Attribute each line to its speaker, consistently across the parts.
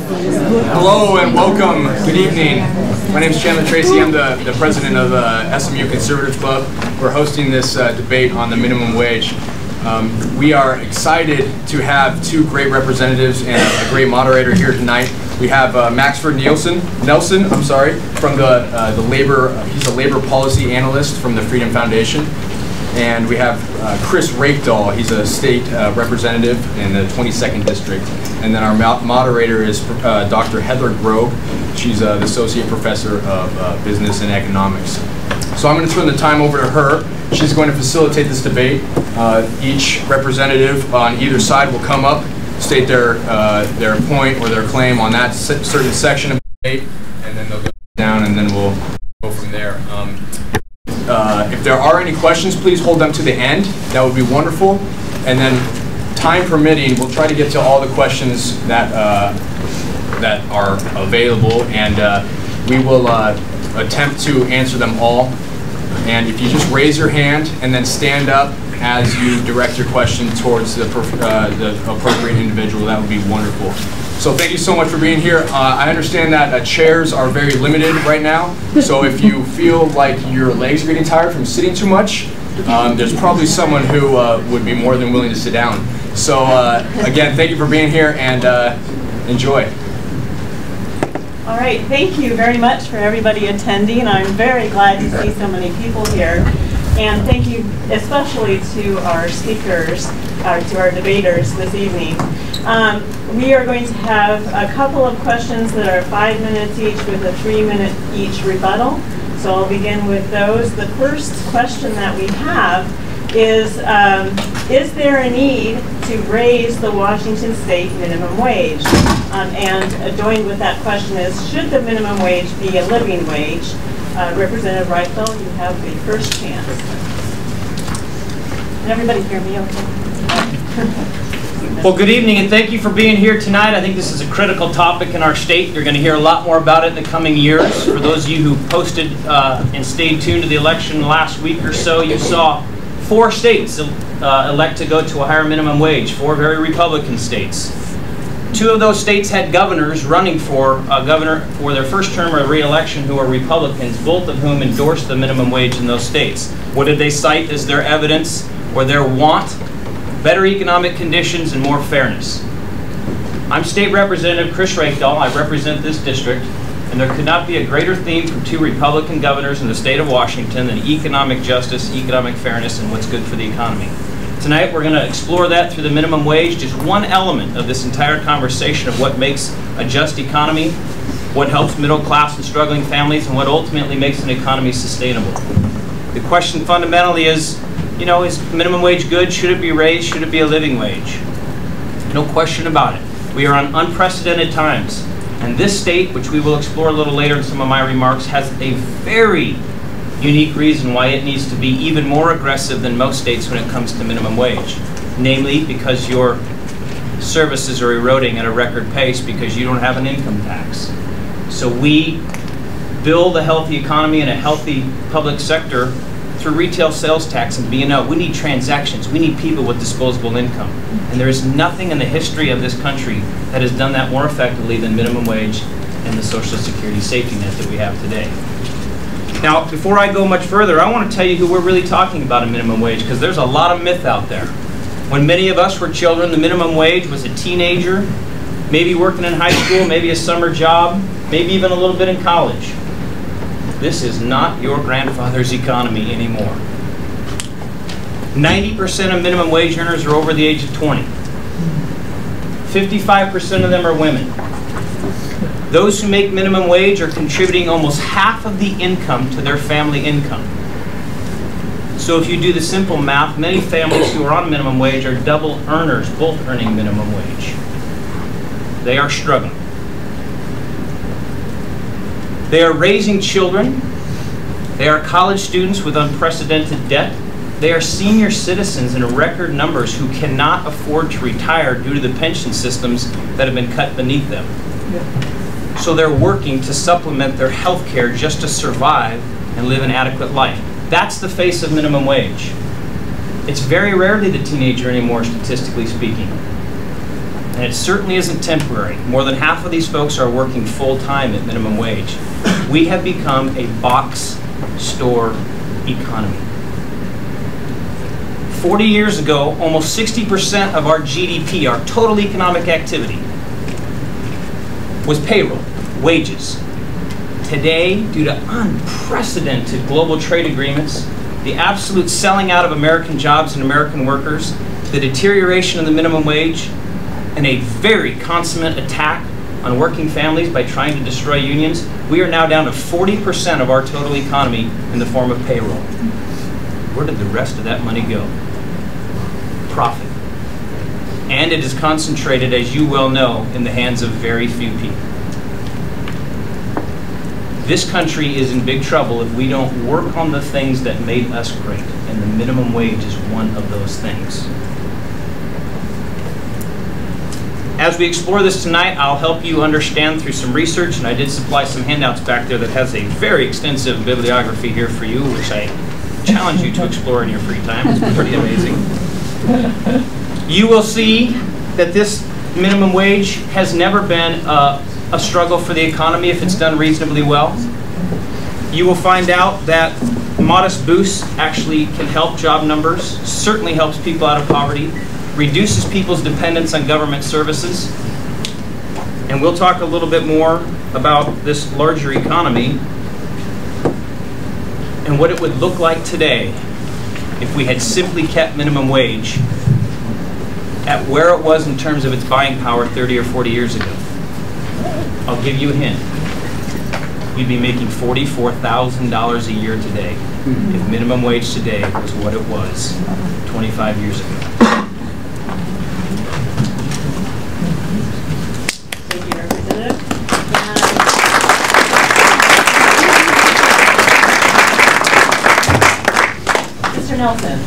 Speaker 1: Hello and welcome. Good evening. My name is Chandler Tracy. I'm the president of SMU Conservative Club. We're hosting this debate on the minimum wage. We are excited to have two great representatives and a great moderator here tonight. We have Max Nelsen, from the labor. He's a labor policy analyst from the Freedom Foundation. And we have Chris Reykdal. He's a state representative in the 22nd District. And then our moderator is Dr. Heather Grob. She's the associate professor of business and economics. So I'm going to turn the time over to her. She's going to facilitate this debate. Each representative on either side will come up, state their point or their claim on that certain section of the debate, and then they'll go down, and then we'll go from there. If there are any questions, please hold them to the end. That would be wonderful. And then, time permitting, we'll try to get to all the questions that that are available, and we will attempt to answer them all. And if you just raise your hand and then stand up as you direct your question towards the appropriate individual, that would be wonderful. So thank you so much for being here. I understand that chairs are very limited right now, so if you feel like your legs are getting tired from sitting too much, there's probably someone who would be more than willing to sit down. So again, thank you for being here, and enjoy.
Speaker 2: All right, thank you very much for everybody attending. I'm very glad to see so many people here. And thank you especially to our speakers, to our debaters this evening. We are going to have a couple of questions that are 5 minutes each with a 3-minute each rebuttal. So I'll begin with those. The first question that we have is there a need to raise the Washington state minimum wage? And joined with that question is, should the minimum wage be a living wage? Representative Reykdal, you have the first chance. Can everybody hear me okay?
Speaker 3: Well, good evening, and thank you for being here tonight. I think this is a critical topic in our state. You're going to hear a lot more about it in the coming years. For those of you who posted and stayed tuned to the election last week or so, you saw 4 states elect to go to a higher minimum wage, 4 very Republican states. 2 of those states had governors running for governor for their first term or re-election who are Republicans, both of whom endorsed the minimum wage in those states. What did they cite as their evidence or their want? Better economic conditions and more fairness. I'm State Representative Chris Reykdal. I represent this district, and there could not be a greater theme from 2 Republican governors in the state of Washington than economic justice, economic fairness, and what's good for the economy. Tonight we're going to explore that through the minimum wage, just one element of this entire conversation of what makes a just economy, what helps middle class and struggling families, and what ultimately makes an economy sustainable. The question fundamentally is, you know, is minimum wage good? Should it be raised? Should it be a living wage? No question about it. We are on unprecedented times. And this state, which we will explore a little later in some of my remarks, has a very unique reason why it needs to be even more aggressive than most states when it comes to minimum wage. Namely, because your services are eroding at a record pace because you don't have an income tax. So we build a healthy economy and a healthy public sector through retail sales tax and B&O. We need transactions. We need people with disposable income. And there is nothing in the history of this country that has done that more effectively than minimum wage and the Social Security safety net that we have today. Now, before I go much further, I want to tell you who we're really talking about in minimum wage, because there's a lot of myth out there. When many of us were children, the minimum wage was a teenager, maybe working in high school, maybe a summer job, maybe even a little bit in college. This is not your grandfather's economy anymore. 90% of minimum wage earners are over the age of 20. 55% of them are women. Those who make minimum wage are contributing almost half of the income to their family income. So if you do the simple math, many families who are on minimum wage are double earners, both earning minimum wage. They are struggling. They are raising children. They are college students with unprecedented debt. They are senior citizens in record numbers who cannot afford to retire due to the pension systems that have been cut beneath them. So they're working to supplement their health care just to survive and live an adequate life. That's the face of minimum wage. It's very rarely the teenager anymore, statistically speaking. And it certainly isn't temporary. More than half of these folks are working full-time at minimum wage. We have become a box store economy. 40 years ago, almost 60% of our GDP, our total economic activity, was payroll, wages. Today, due to unprecedented global trade agreements, the absolute selling out of American jobs and American workers, the deterioration of the minimum wage, and a very consummate attack on working families by trying to destroy unions, we are now down to 40% of our total economy in the form of payroll. Where did the rest of that money go? Profit. And it is concentrated, as you well know, in the hands of very few people. This country is in big trouble if we don't work on the things that made us great, and the minimum wage is one of those things. As we explore this tonight, I'll help you understand through some research, and I did supply some handouts back there that has a very extensive bibliography here for you, which I challenge you to explore in your free time. It's pretty amazing. You will see that this minimum wage has never been a struggle for the economy if it's done reasonably well. You will find out that modest boosts actually can help job numbers, certainly helps people out of poverty, reduces people's dependence on government services. And we'll talk a little bit more about this larger economy and what it would look like today if we had simply kept minimum wage at where it was in terms of its buying power 30 or 40 years ago. I'll give you a hint. You'd be making $44,000 a year today if minimum wage today was what it was 25 years ago.
Speaker 2: Thank you, Representative. Mr. Nelson,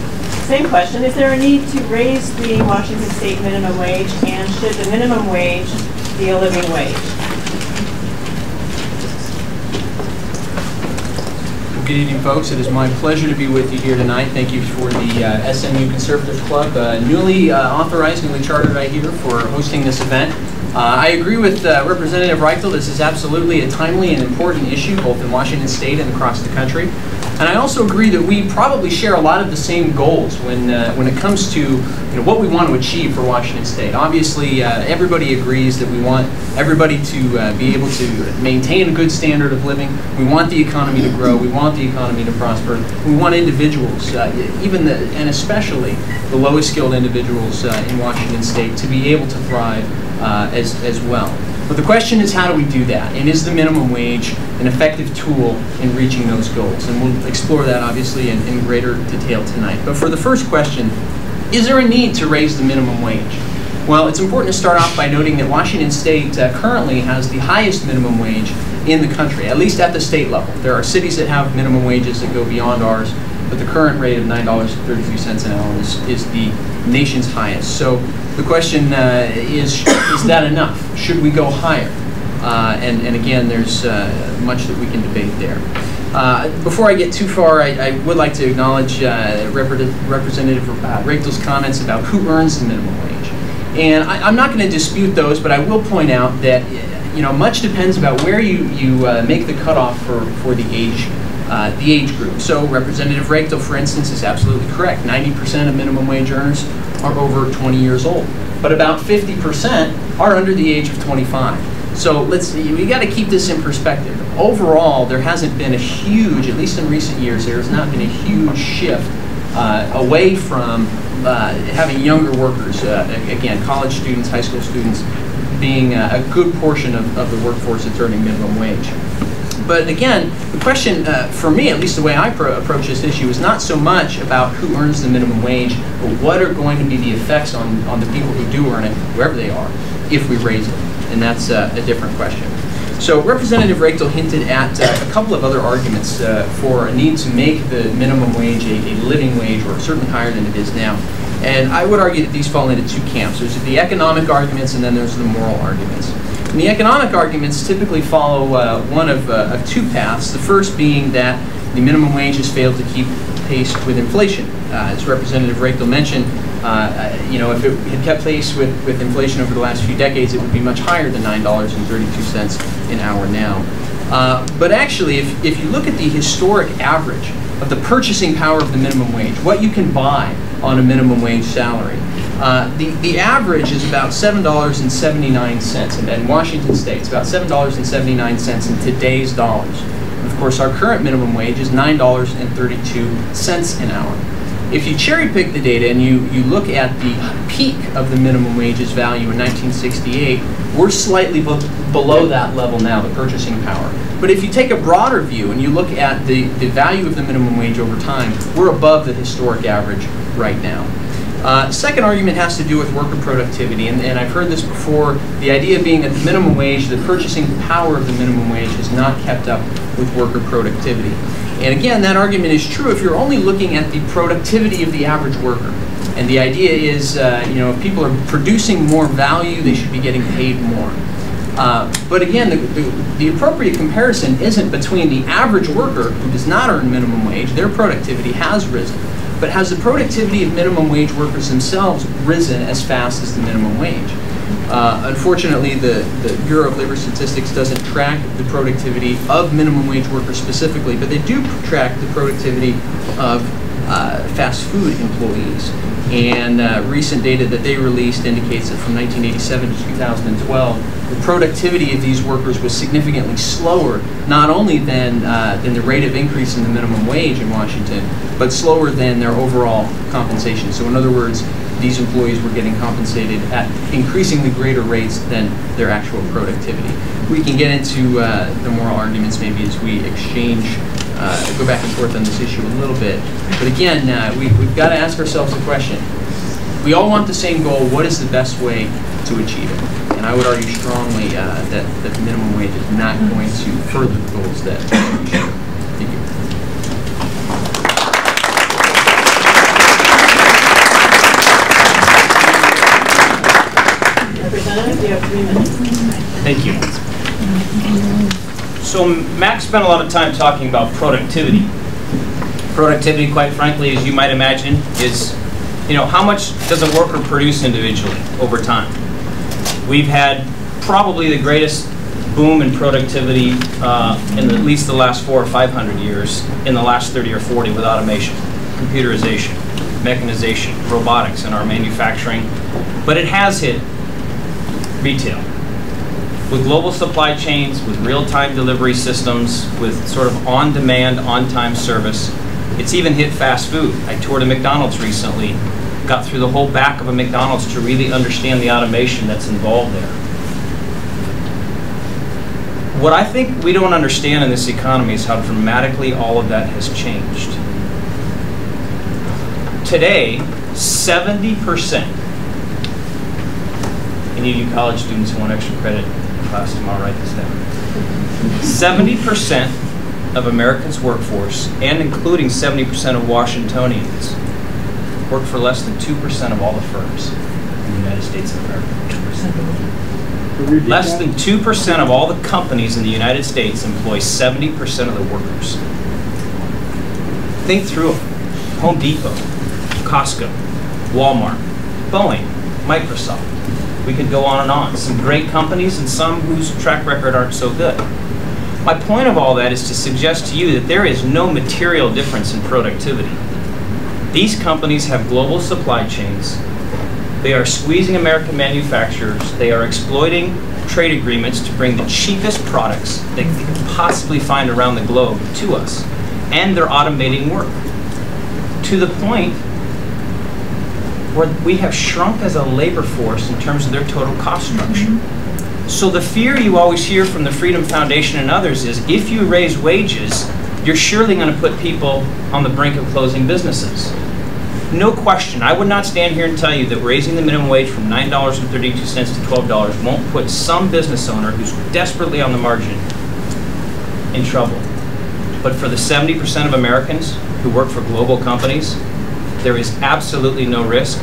Speaker 2: same question. Is there a need to raise the Washington State minimum wage, and should the minimum wage be a living wage?
Speaker 4: Good evening, folks. It is my pleasure to be with you here tonight. Thank you for the SMU Conservative Club, newly authorized, newly chartered right here, for hosting this event. I agree with Representative Reykdal. This is absolutely a timely and important issue, both in Washington State and across the country. And I also agree that we probably share a lot of the same goals when it comes to what we want to achieve for Washington State. Obviously, everybody agrees that we want everybody to be able to maintain a good standard of living. We want the economy to grow. We want the economy to prosper. We want individuals, and especially the lowest skilled individuals in Washington State, to be able to thrive as well. But the question is, how do we do that? And is the minimum wage an effective tool in reaching those goals? And we'll explore that, obviously, in greater detail tonight. But for the first question, is there a need to raise the minimum wage? Well, it's important to start off by noting that Washington State currently has the highest minimum wage in the country, at least at the state level. There are cities that have minimum wages that go beyond ours, but the current rate of $9.33 an hour is the nation's highest. So the question is that enough? Should we go higher? And again, there's much that we can debate there. Before I get too far, I would like to acknowledge Representative Reykdal's comments about who earns the minimum wage. And I'm not going to dispute those, but I will point out that much depends about where you make the cutoff for the age group. So Representative Reykdal, for instance, is absolutely correct. 90% of minimum wage earners are over 20 years old, but about 50% are under the age of 25. So we got to keep this in perspective. Overall, there hasn't been a huge, at least in recent years, there has not been a huge shift away from having younger workers, again, college students, high school students, being a good portion of the workforce that's earning minimum wage. But again, the question, for me, at least the way I approach this issue, is not so much about who earns the minimum wage, but what are going to be the effects on the people who do earn it, wherever they are, if we raise it. And that's a different question. So Representative Reykdal hinted at a couple of other arguments for a need to make the minimum wage a living wage, or certainly higher than it is now. And I would argue that these fall into two camps. There's the economic arguments, and then there's the moral arguments. And the economic arguments typically follow one of two paths. The first being that the minimum wage has failed to keep pace with inflation. As Representative Reykdal mentioned, if it had kept pace with inflation over the last few decades, it would be much higher than $9.32 an hour now. But actually, if you look at the historic average of the purchasing power of the minimum wage, what you can buy on a minimum wage salary, the average is about $7.79 in Washington State. It's about $7.79 in today's dollars. Of course, our current minimum wage is $9.32 an hour. If you cherry pick the data and you look at the peak of the minimum wage's value in 1968, we're slightly below that level now, the purchasing power. But if you take a broader view and you look at the value of the minimum wage over time, we're above the historic average right now. Second argument has to do with worker productivity, and I've heard this before, the idea being that the minimum wage, the purchasing power of the minimum wage has not kept up with worker productivity. And again, that argument is true if you're only looking at the productivity of the average worker. And the idea is, if people are producing more value, they should be getting paid more. But again, the appropriate comparison isn't between the average worker who does not earn minimum wage, their productivity has risen, but has the productivity of minimum wage workers themselves risen as fast as the minimum wage? Unfortunately, the Bureau of Labor Statistics doesn't track the productivity of minimum wage workers specifically, but they do track the productivity of fast food employees. And recent data that they released indicates that from 1987 to 2012, the productivity of these workers was significantly slower, not only than the rate of increase in the minimum wage in Washington, but slower than their overall compensation. So in other words, these employees were getting compensated at increasingly greater rates than their actual productivity. We can get into the moral arguments maybe as we exchange, go back and forth on this issue a little bit. But again, we've got to ask ourselves the question. We all want the same goal. What is the best way to achieve it? And I would argue strongly that the minimum wage is not going to further the goals that we share. Thank you.
Speaker 2: Representative, you have 3 minutes.
Speaker 3: Thank you. So Max spent a lot of time talking about productivity. Productivity, quite frankly, as you might imagine, is, how much does a worker produce individually over time? We've had probably the greatest boom in productivity in at least the last 400 or 500 years, in the last 30 or 40 with automation, computerization, mechanization, robotics in our manufacturing. But it has hit retail. With global supply chains, with real-time delivery systems, with sort of on-demand, on-time service. It's even hit fast food. I toured a McDonald's recently, got through the whole back of a McDonald's to really understand the automation that's involved there. What I think we don't understand in this economy is how dramatically all of that has changed. Today, 70%, any of you college students who want extra credit class tomorrow, write this down. 70% of Americans' workforce, and including 70% of Washingtonians, work for less than 2% of all the firms in the United States of America. 2%. Less than 2% of all the companies in the United States employ 70% of the workers. Think through it. Home Depot, Costco, Walmart, Boeing, Microsoft. We could go on and on. Some great companies and some whose track record aren't so good. My point of all that is to suggest to you that there is no material difference in productivity. These companies have global supply chains. They are squeezing American manufacturers. They are exploiting trade agreements to bring the cheapest products they can possibly find around the globe to us. And they're automating work to the point where we have shrunk as a labor force in terms of their total cost structure. So the fear you always hear from the Freedom Foundation and others is if you raise wages, you're surely going to put people on the brink of closing businesses. No question. I would not stand here and tell you that raising the minimum wage from $9.32 to $12 won't put some business owner who's desperately on the margin in trouble. But for the 70% of Americans who work for global companies, there is absolutely no risk.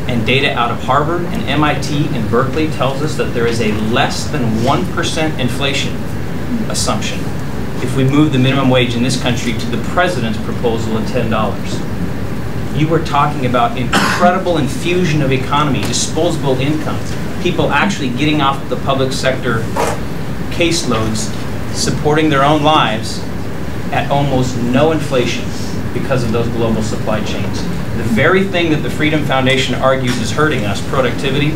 Speaker 3: And data out of Harvard and MIT and Berkeley tells us that there is a less than 1% inflation assumption if we move the minimum wage in this country to the president's proposal of $10. You were talking about incredible infusion of economy, disposable income, people actually getting off the public sector caseloads, supporting their own lives at almost no inflation because of those global supply chains. The very thing that the Freedom Foundation argues is hurting us, productivity,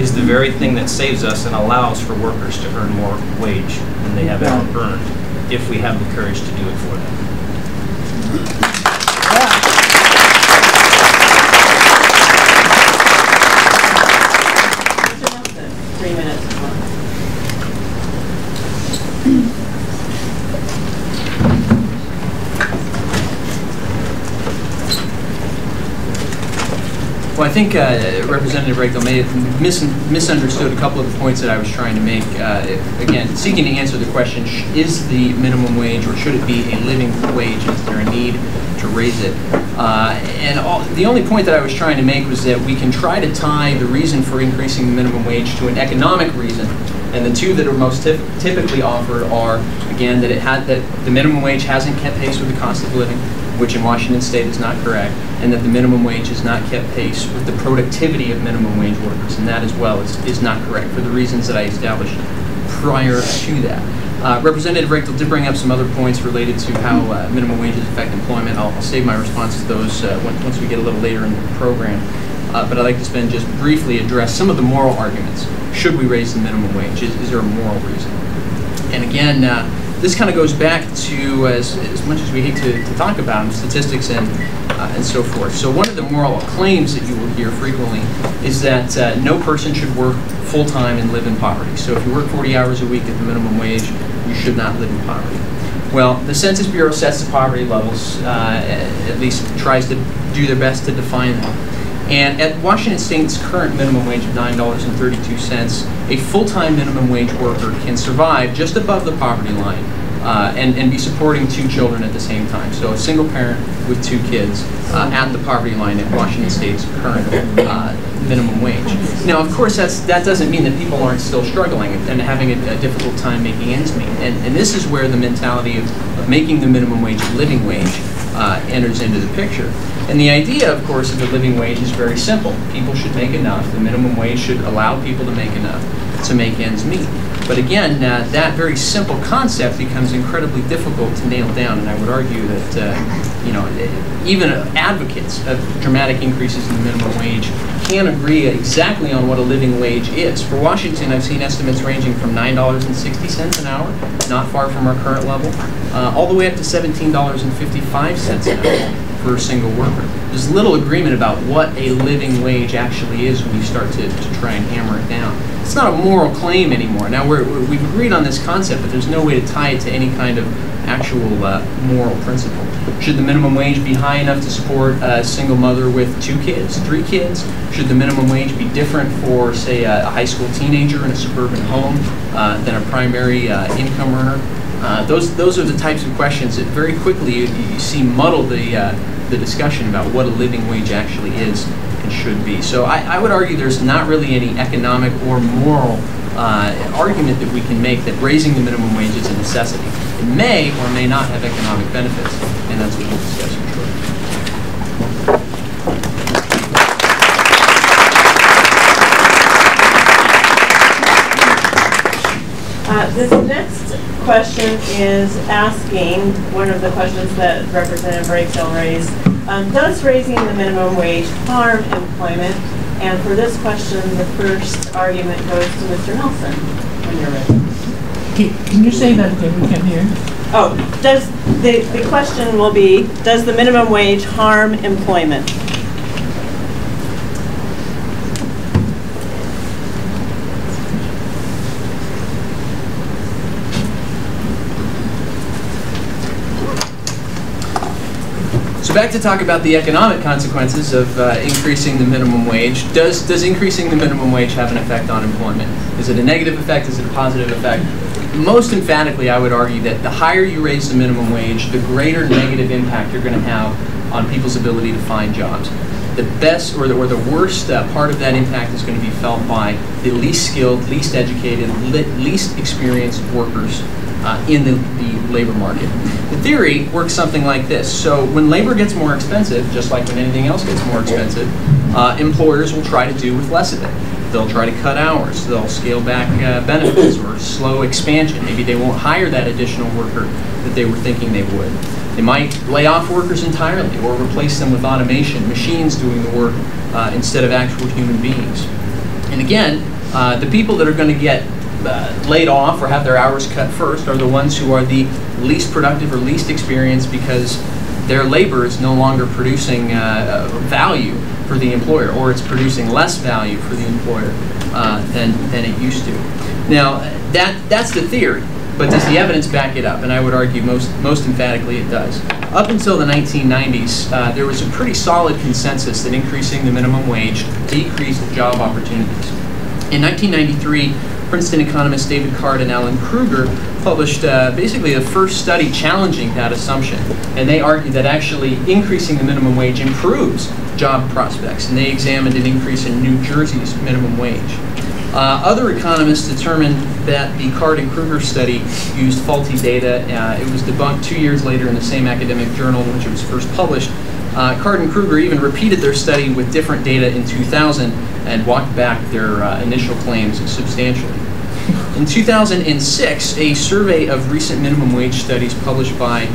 Speaker 3: is the very thing that saves us and allows for workers to earn more wage than they have ever earned if we have the courage to do it for them.
Speaker 2: Mr. Nelson, 3 minutes.
Speaker 4: Well, I think Representative Reykdal may have misunderstood a couple of the points that I was trying to make. Again, seeking to answer the question, is the minimum wage or should it be a living wage? Is there a need to raise it? The only point that I was trying to make was that we can try to tie the reason for increasing the minimum wage to an economic reason. And the two that are most typically offered are, again, that the minimum wage hasn't kept pace with the cost of living, which in Washington State is not correct, and that the minimum wage has not kept pace with the productivity of minimum wage workers, and that as well is not correct for the reasons that I established prior to that. Representative Reykdal did bring up some other points related to how minimum wages affect employment. I'll save my response to those once we get a little later in the program. But I'd like to just briefly address some of the moral arguments. Should we raise the minimum wage? Is there a moral reason? And again, this kind of goes back to, as much as we hate to talk about them, statistics and so forth. So one of the moral claims that you will hear frequently is that no person should work full-time and live in poverty. So if you work 40 hours a week at the minimum wage, you should not live in poverty. Well, the Census Bureau sets the poverty levels, at least tries to do their best to define them. And at Washington State's current minimum wage of $9.32, a full-time minimum wage worker can survive just above the poverty line and be supporting 2 children at the same time. So a single parent with 2 kids at the poverty line at Washington State's current minimum wage. Now, of course, that doesn't mean that people aren't still struggling and having a difficult time making ends meet. And this is where the mentality of making the minimum wage a living wage enters into the picture. And the idea, of course, of the living wage is very simple. People should make enough. The minimum wage should allow people to make enough to make ends meet. But again, that very simple concept becomes incredibly difficult to nail down. And I would argue that even advocates of dramatic increases in the minimum wage can't agree exactly on what a living wage is. For Washington, I've seen estimates ranging from $9.60 an hour, not far from our current level, all the way up to $17.55 an hour for a single worker. There's little agreement about what a living wage actually is when you start to try and hammer it down. It's not a moral claim anymore. Now, we've agreed on this concept, but there's no way to tie it to any kind of actual moral principle. Should the minimum wage be high enough to support a single mother with 2 kids, 3 kids? Should the minimum wage be different for, say, a high school teenager in a suburban home than a primary income earner? Those are the types of questions that very quickly you see muddle the discussion about what a living wage actually is and should be. So I would argue there's not really any economic or moral argument that we can make that raising the minimum wage is a necessity. It may or may not have economic benefits, and that's what we'll discuss shortly.
Speaker 2: This next question is asking, one of the questions that Representative Reykdal raised, does raising the minimum wage harm employment? And for this question, the first argument goes to Mr. Nelson, when you're ready.
Speaker 5: Can you say that again? We can't hear.
Speaker 2: Oh, the question will be, does the minimum wage harm employment?
Speaker 4: So back to talk about the economic consequences of increasing the minimum wage. Does increasing the minimum wage have an effect on employment? Is it a negative effect? Is it a positive effect? Most emphatically, I would argue that the higher you raise the minimum wage, the greater negative impact you're going to have on people's ability to find jobs. The best or the worst part of that impact is going to be felt by the least skilled, least educated, least experienced workers in the labor market. The theory works something like this. So when labor gets more expensive, just like when anything else gets more expensive, employers will try to do with less of it. They'll try to cut hours. They'll scale back benefits or slow expansion. Maybe they won't hire that additional worker that they were thinking they would. They might lay off workers entirely or replace them with automation, machines doing the work instead of actual human beings. And again, the people that are going to get laid off or have their hours cut first are the ones who are the least productive or least experienced because their labor is no longer producing value for the employer, or it's producing less value for the employer than it used to. Now, that's the theory, but does the evidence back it up? And I would argue most emphatically it does. Up until the 1990s, there was a pretty solid consensus that increasing the minimum wage decreased job opportunities. In 1993, Princeton economists David Card and Alan Kruger published basically the first study challenging that assumption. And they argued that actually increasing the minimum wage improves job prospects. And they examined an increase in New Jersey's minimum wage. Other economists determined that the Card and Kruger study used faulty data. It was debunked 2 years later in the same academic journal in which it was first published. Card and Kruger even repeated their study with different data in 2000 and walked back their initial claims substantially. In 2006, a survey of recent minimum wage studies published by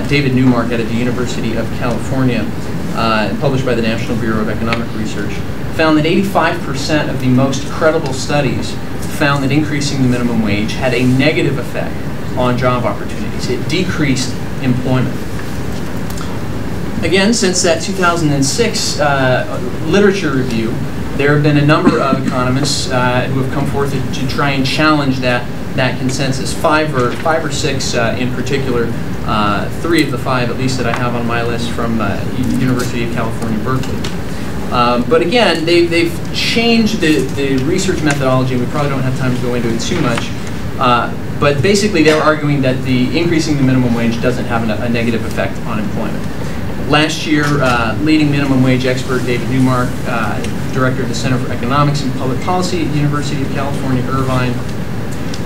Speaker 4: David Newmark out of the University of California and published by the National Bureau of Economic Research found that 85% of the most credible studies found that increasing the minimum wage had a negative effect on job opportunities. It decreased employment. Again, since that 2006 literature review, there have been a number of economists who have come forth to try and challenge that consensus. Five or six in particular. 3 of the 5, at least, that I have on my list from University of California, Berkeley. But again, they've changed the research methodology, and we probably don't have time to go into it too much. But basically, they're arguing that the increasing the minimum wage doesn't have a negative effect on employment. Last year, leading minimum wage expert David Newmark, director of the Center for Economics and Public Policy at the University of California, Irvine,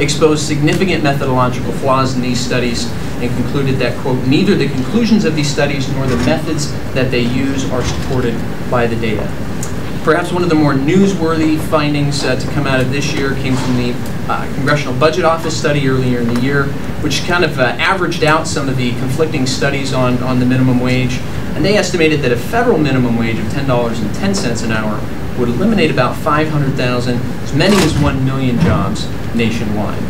Speaker 4: exposed significant methodological flaws in these studies and concluded that, quote, neither the conclusions of these studies nor the methods that they use are supported by the data. Perhaps one of the more newsworthy findings to come out of this year came from the Congressional Budget Office study earlier in the year, which kind of averaged out some of the conflicting studies on the minimum wage. And they estimated that a federal minimum wage of $10.10 an hour would eliminate about 500,000, as many as 1 million jobs nationwide.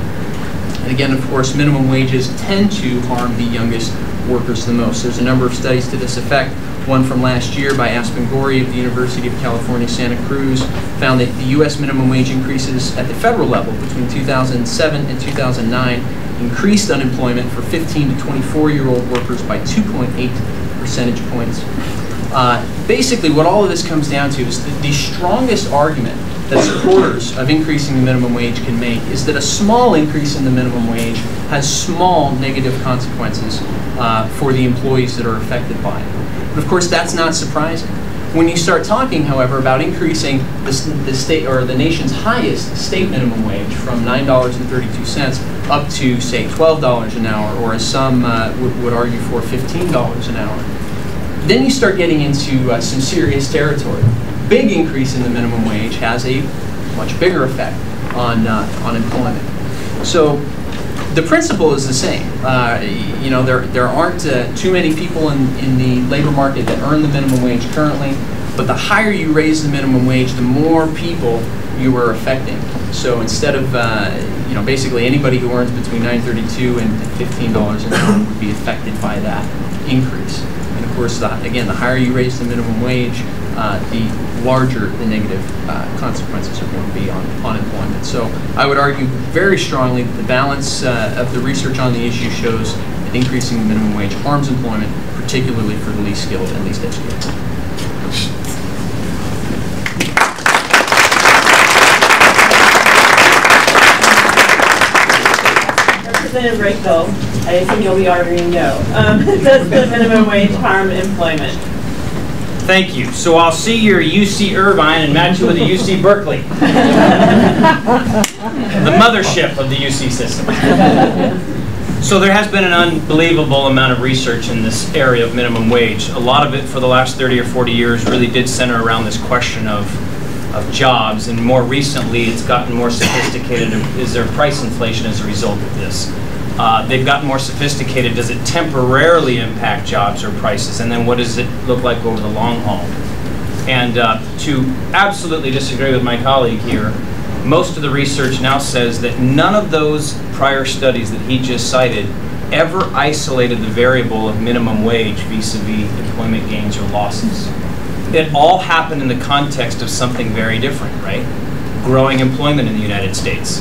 Speaker 4: And again, of course, minimum wages tend to harm the youngest workers the most. There's a number of studies to this effect. One from last year by Aspen Gori of the University of California, Santa Cruz, found that the U.S. minimum wage increases at the federal level between 2007 and 2009 increased unemployment for 15 to 24-year-old workers by 2.8 percentage points. Basically, what all of this comes down to is that the strongest argument that supporters of increasing the minimum wage can make is that a small increase in the minimum wage has small negative consequences for the employees that are affected by it. But of course, that's not surprising. When you start talking, however, about increasing the state or the nation's highest state minimum wage from $9.32 up to, say, $12 an hour, or as some would argue for $15 an hour, then you start getting into some serious territory. Big increase in the minimum wage has a much bigger effect on employment. So the principle is the same. You know, there aren't too many people in the labor market that earn the minimum wage currently, but the higher you raise the minimum wage, the more people you are affecting. So instead of you know, basically anybody who earns between $9.32 and $15 an hour would be affected by that increase. And of course, again, the higher you raise the minimum wage, the larger the negative consequences are going to be on unemployment. So I would argue very strongly that the balance of the research on the issue shows that increasing the minimum wage harms employment, particularly for the least skilled and least educated.
Speaker 2: Representative Reykdal, I think you'll be arguing no. Does the minimum wage harm employment?
Speaker 3: Thank you. So I'll see your UC Irvine and match you with the UC Berkeley. The mothership of the UC system. So there has been an unbelievable amount of research in this area of minimum wage. A lot of it for the last 30 or 40 years really did center around this question of jobs, and more recently it's gotten more sophisticated. Is there price inflation as a result of this? They've gotten more sophisticated. Does it temporarily impact jobs or prices? And then what does it look like over the long haul? And to absolutely disagree with my colleague here, most of the research now says that none of those prior studies that he just cited ever isolated the variable of minimum wage vis-a-vis employment gains or losses. It all happened in the context of something very different, right? Growing employment in the United States,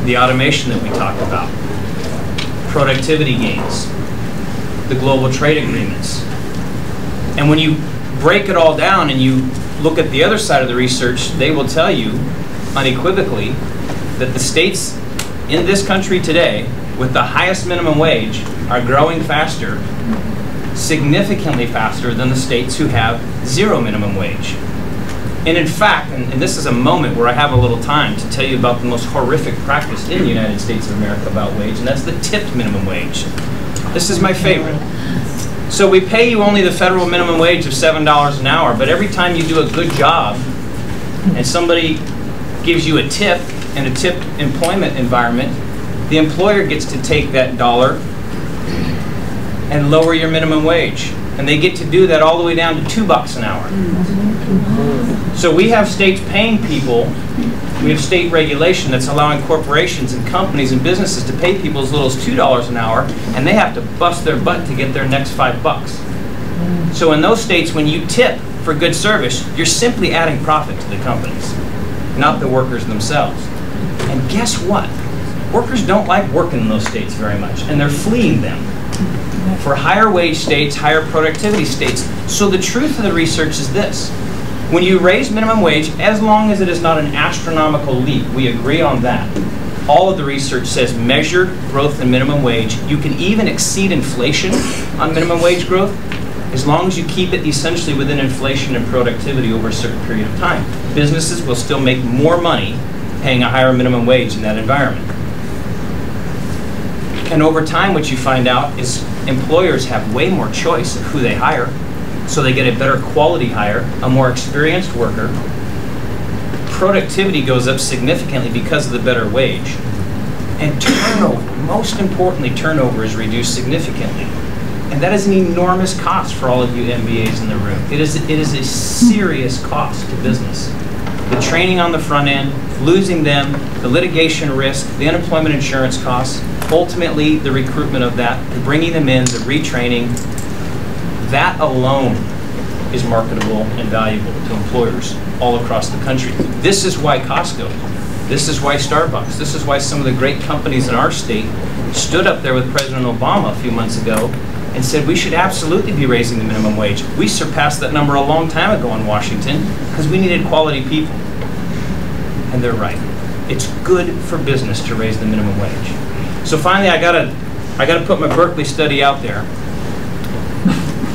Speaker 3: the automation that we talked about, productivity gains, the global trade agreements. And when you break it all down and you look at the other side of the research, they will tell you unequivocally that the states in this country today with the highest minimum wage are growing faster, significantly faster than the states who have zero minimum wage. And in fact, and this is a moment where I have a little time to tell you about the most horrific practice in the United States of America about wage, and that's the tipped minimum wage. This is my favorite. So we pay you only the federal minimum wage of $7 an hour, but every time you do a good job and somebody gives you a tip in a tipped employment environment, the employer gets to take that dollar and lower your minimum wage. And they get to do that all the way down to $2 an hour. So we have states paying people, we have state regulation that's allowing corporations and companies and businesses to pay people as little as $2 an hour, and they have to bust their butt to get their next $5. So in those states, when you tip for good service, you're simply adding profit to the companies, not the workers themselves. And guess what? Workers don't like working in those states very much, and they're fleeing them for higher wage states, higher productivity states. So the truth of the research is this. When you raise minimum wage, as long as it is not an astronomical leap, we agree on that. All of the research says measured growth in minimum wage. You can even exceed inflation on minimum wage growth as long as you keep it essentially within inflation and productivity over a certain period of time. Businesses will still make more money paying a higher minimum wage in that environment. And over time, what you find out is employers have way more choice of who they hire, so they get a better quality hire, a more experienced worker. Productivity goes up significantly because of the better wage. And turnover, most importantly, turnover is reduced significantly. And that is an enormous cost for all of you MBAs in the room. It is a serious cost to business. The training on the front end, losing them, the litigation risk, the unemployment insurance costs, ultimately the recruitment of that, the bringing them in, the retraining, that alone is marketable and valuable to employers all across the country. This is why Costco, this is why Starbucks, this is why some of the great companies in our state stood up there with President Obama a few months ago and said we should absolutely be raising the minimum wage. We surpassed that number a long time ago in Washington because we needed quality people. And they're right. It's good for business to raise the minimum wage. So finally, I gotta put my Berkeley study out there.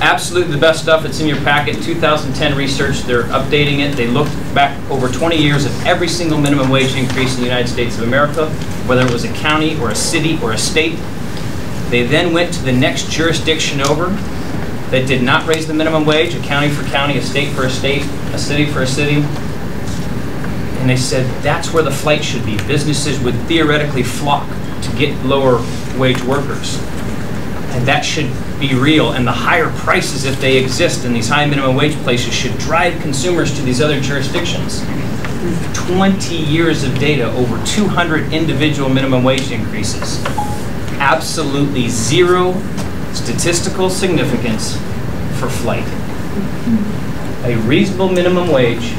Speaker 3: Absolutely the best stuff. It's in your packet. 2010 research. They're updating it. They looked back over 20 years at every single minimum wage increase in the United States of America, whether it was a county or a city or a state. They then went to the next jurisdiction over that did not raise the minimum wage, a county for county, a state for a state, a city for a city. And they said that's where the flight should be. Businesses would theoretically flock to get lower wage workers. And that should be real. And the higher prices, if they exist in these high minimum wage places, should drive consumers to these other jurisdictions. 20 years of data, over 200 individual minimum wage increases. Absolutely zero statistical significance for flight. A reasonable minimum wage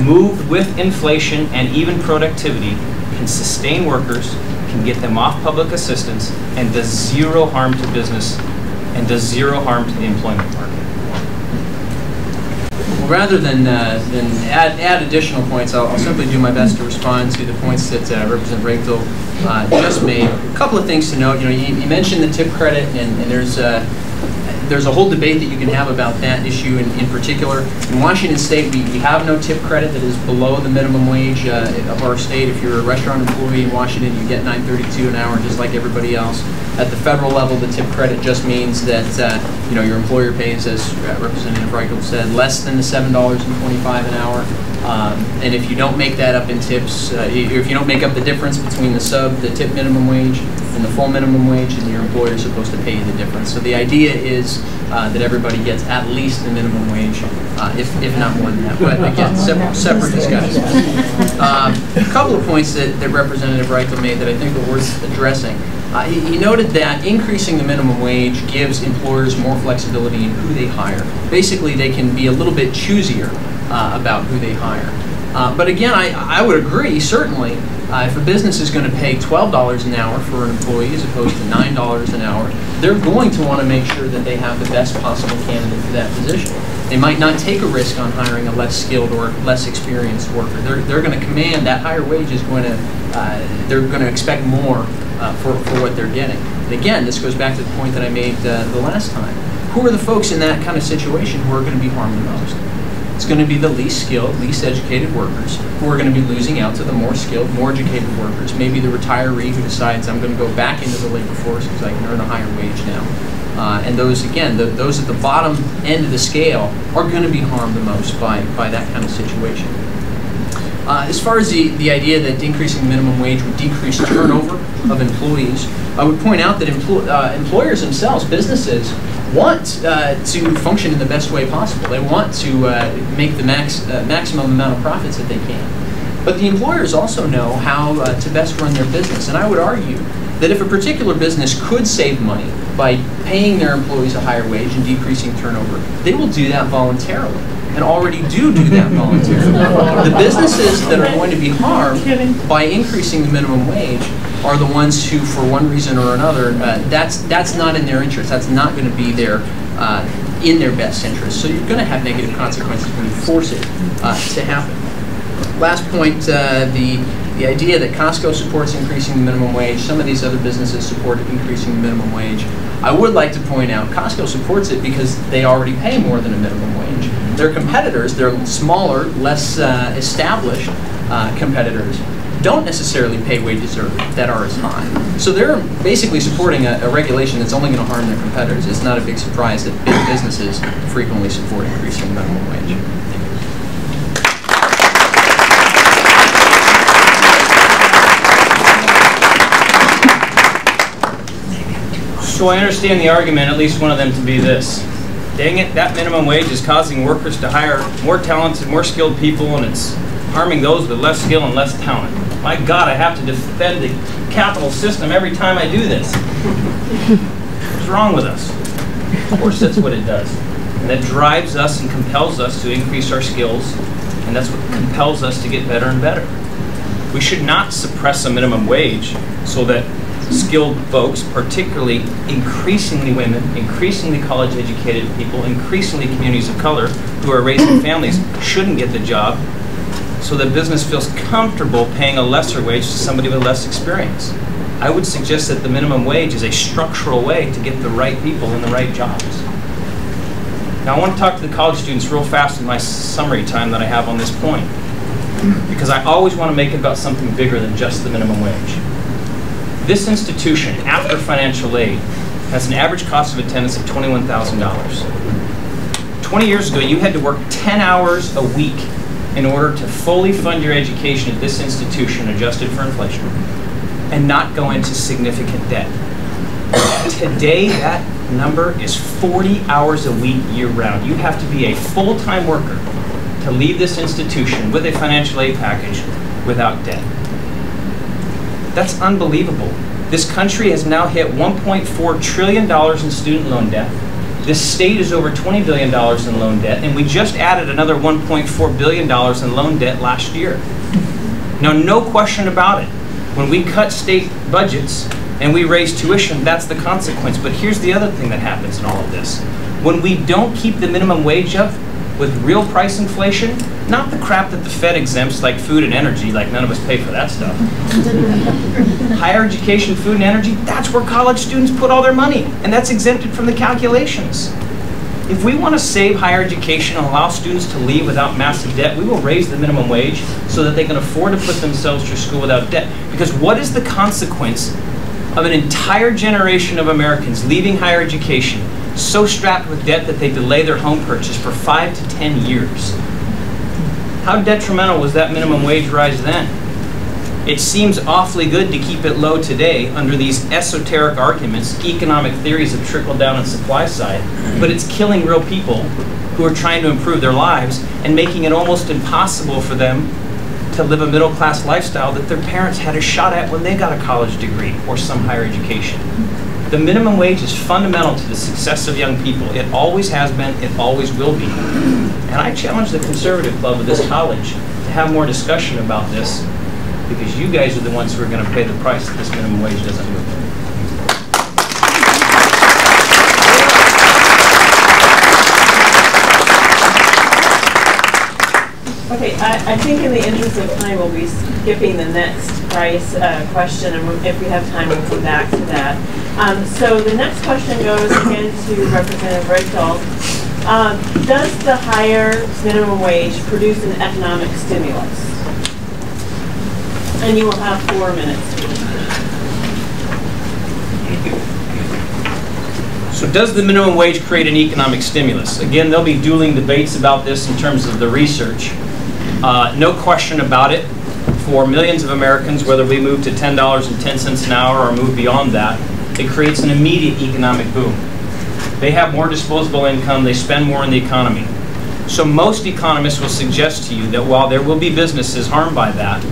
Speaker 3: moved with inflation and even productivity can sustain workers, can get them off public assistance, and does zero harm to business and does zero harm to the employment market.
Speaker 4: Well, rather than add additional points, I'll simply do my best to respond to the points that Representative Reykdal just made. A couple of things to note. You mentioned the tip credit, and there's there's a whole debate that you can have about that issue in particular. In Washington State, we have no tip credit that is below the minimum wage of our state. If you're a restaurant employee in Washington, you get $9.32 an hour just like everybody else. At the federal level, the tip credit just means that your employer pays, as Representative Reykdal said, less than the $7.25 an hour. And if you don't make that up in tips, if you don't make up the difference between the tip minimum wage and the full minimum wage, then your employer is supposed to pay you the difference. So the idea is that everybody gets at least the minimum wage, if not more than that. But again, separate discussion. A couple of points that Representative Reykdal made that I think are worth addressing. He noted that increasing the minimum wage gives employers more flexibility in who they hire. Basically, they can be a little bit choosier about who they hire. But again, I would agree, certainly, if a business is going to pay $12 an hour for an employee as opposed to $9 an hour, they're going to want to make sure that they have the best possible candidate for that position. They might not take a risk on hiring a less skilled or less experienced worker. They're going to command that higher wage is going to, they're going to expect more for what they're getting. And again, this goes back to the point that I made the last time. Who are the folks in that kind of situation who are going to be harmed the most? It's going to be the least skilled, least educated workers who are going to be losing out to the more skilled, more educated workers. Maybe the retiree who decides, I'm going to go back into the labor force because I can earn a higher wage now. And those, again, those at the bottom end of the scale are going to be harmed the most by that kind of situation. As far as the idea that increasing the minimum wage would decrease turnover of employees, I would point out that employers themselves, businesses, want to function in the best way possible. They want to make the maximum amount of profits that they can. But the employers also know how to best run their business. And I would argue that if a particular business could save money by paying their employees a higher wage and decreasing turnover, they will do that voluntarily, and already do that voluntarily. The businesses that are going to be harmed by increasing the minimum wage are the ones who, for one reason or another, that's not in their interest. That's not going to be in their best interest. So you're going to have negative consequences when you force it to happen. Last point, the idea that Costco supports increasing the minimum wage, some of these other businesses support increasing the minimum wage. I would like to point out Costco supports it because they already pay more than a minimum wage. Their competitors, their smaller, less established competitors, don't necessarily pay wages that are as high. So they're basically supporting a regulation that's only going to harm their competitors. It's not a big surprise that big businesses frequently support increasing the minimum wage.
Speaker 3: So I understand the argument, at least one of them, to be this. Dang it, that minimum wage is causing workers to hire more talented, more skilled people, and it's harming those with less skill and less talent. My God, I have to defend the capital system every time I do this. What's wrong with us? Of course, that's what it does. And that drives us and compels us to increase our skills, and that's what compels us to get better and better. We should not suppress a minimum wage so that skilled folks, particularly increasingly women, increasingly college-educated people, increasingly communities of color who are raising families, shouldn't get the job, so that business feels comfortable paying a lesser wage to somebody with less experience. I would suggest that the minimum wage is a structural way to get the right people in the right jobs. Now I want to talk to the college students real fast in my summary time that I have on this point, because I always want to make it about something bigger than just the minimum wage. This institution, after financial aid, has an average cost of attendance of $21,000. 20 years ago, you had to work 10 hours a week in order to fully fund your education at this institution, adjusted for inflation, and not go into significant debt. Today, that number is 40 hours a week year-round. You have to be a full-time worker to leave this institution with a financial aid package without debt. That's unbelievable. This country has now hit $1.4 trillion in student loan debt. This state is over $20 billion in loan debt, and we just added another $1.4 billion in loan debt last year. Now, no question about it. When we cut state budgets and we raise tuition, that's the consequence. But here's the other thing that happens in all of this. When we don't keep the minimum wage up, with real price inflation, not the crap that the Fed exempts like food and energy, like none of us pay for that stuff. Higher education, food and energy, that's where college students put all their money, and that's exempted from the calculations. If we want to save higher education and allow students to leave without massive debt, we will raise the minimum wage so that they can afford to put themselves through school without debt. Because what is the consequence of an entire generation of Americans leaving higher education so strapped with debt that they delay their home purchase for 5 to 10 years? How detrimental was that minimum wage rise then? It seems awfully good to keep it low today under these esoteric arguments, economic theories of trickle down and supply side, but it's killing real people who are trying to improve their lives and making it almost impossible for them to live a middle class lifestyle that their parents had a shot at when they got a college degree or some higher education. The minimum wage is fundamental to the success of young people. It always has been, it always will be. And I challenge the conservative club of this college to have more discussion about this, because you guys are the ones who are going to pay the price if this minimum wage doesn't move.
Speaker 2: Okay, I think in the interest of time, we'll be skipping the next price question, and if we have time, we'll come back to that. So the next question goes again to Representative Reykdal. Does the higher minimum wage produce an economic stimulus? And you will have 4 minutes.
Speaker 3: So does the minimum wage create an economic stimulus? Again, there'll be dueling debates about this in terms of the research. No question about it. For millions of Americans, whether we move to $10.10 an hour or move beyond that, it creates an immediate economic boom. They have more disposable income, they spend more in the economy. So most economists will suggest to you that while there will be businesses harmed by that,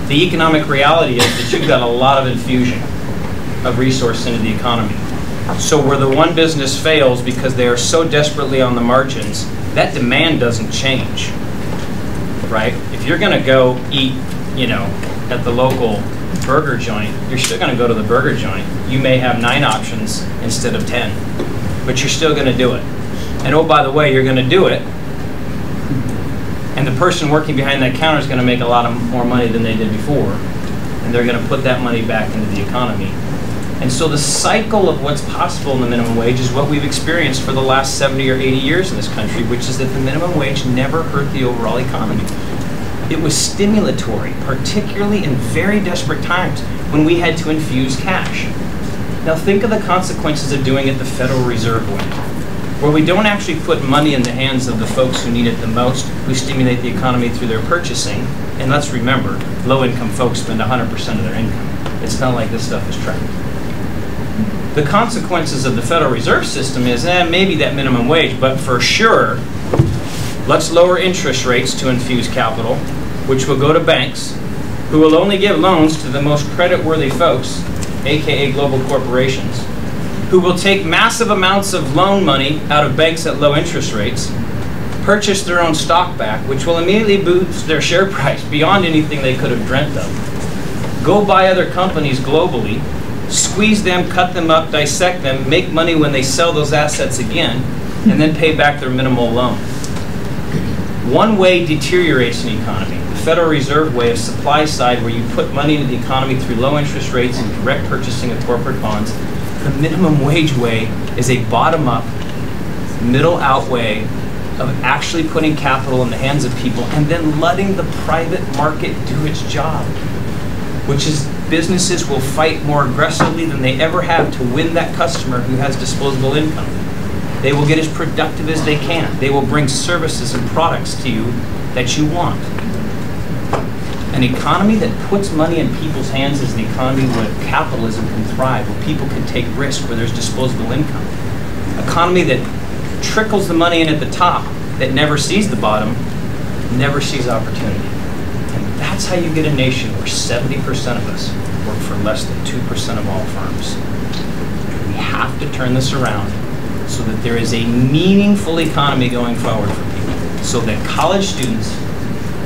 Speaker 3: the economic reality is that you've got a lot of infusion of resource into the economy. So where the one business fails because they are so desperately on the margins, that demand doesn't change, right? If you're going to go eat, at the local burger joint, you're still going to go to the burger joint. You may have 9 options instead of 10, but you're still going to do it. And oh, by the way, you're going to do it, and the person working behind that counter is going to make a lot more money than they did before, and they're going to put that money back into the economy. And so the cycle of what's possible in the minimum wage is what we've experienced for the last 70 or 80 years in this country, which is that the minimum wage never hurt the overall economy. It was stimulatory, particularly in very desperate times when we had to infuse cash. Now think of the consequences of doing it the Federal Reserve way, where we don't actually put money in the hands of the folks who need it the most, who stimulate the economy through their purchasing. And let's remember, low-income folks spend 100% of their income. It's not like this stuff is tracked. The consequences of the Federal Reserve System is, maybe that minimum wage, but for sure, let's lower interest rates to infuse capital, which will go to banks, who will only give loans to the most credit-worthy folks, aka global corporations, who will take massive amounts of loan money out of banks at low interest rates, purchase their own stock back, which will immediately boost their share price beyond anything they could have dreamt of, go buy other companies globally, squeeze them, cut them up, dissect them, make money when they sell those assets again, and then pay back their minimal loan. One way deteriorates an economy. The Federal Reserve way of supply side, where you put money into the economy through low interest rates and direct purchasing of corporate bonds. The minimum wage way is a bottom-up, middle-out way of actually putting capital in the hands of people and then letting the private market do its job, which is businesses will fight more aggressively than they ever have to win that customer who has disposable income. They will get as productive as they can. They will bring services and products to you that you want. An economy that puts money in people's hands is an economy where capitalism can thrive, where people can take risk, where there's disposable income. An economy that trickles the money in at the top, that never sees the bottom, never sees opportunity. And that's how you get a nation where 70% of us work for less than 2% of all firms. We have to turn this around so that there is a meaningful economy going forward for people, so that college students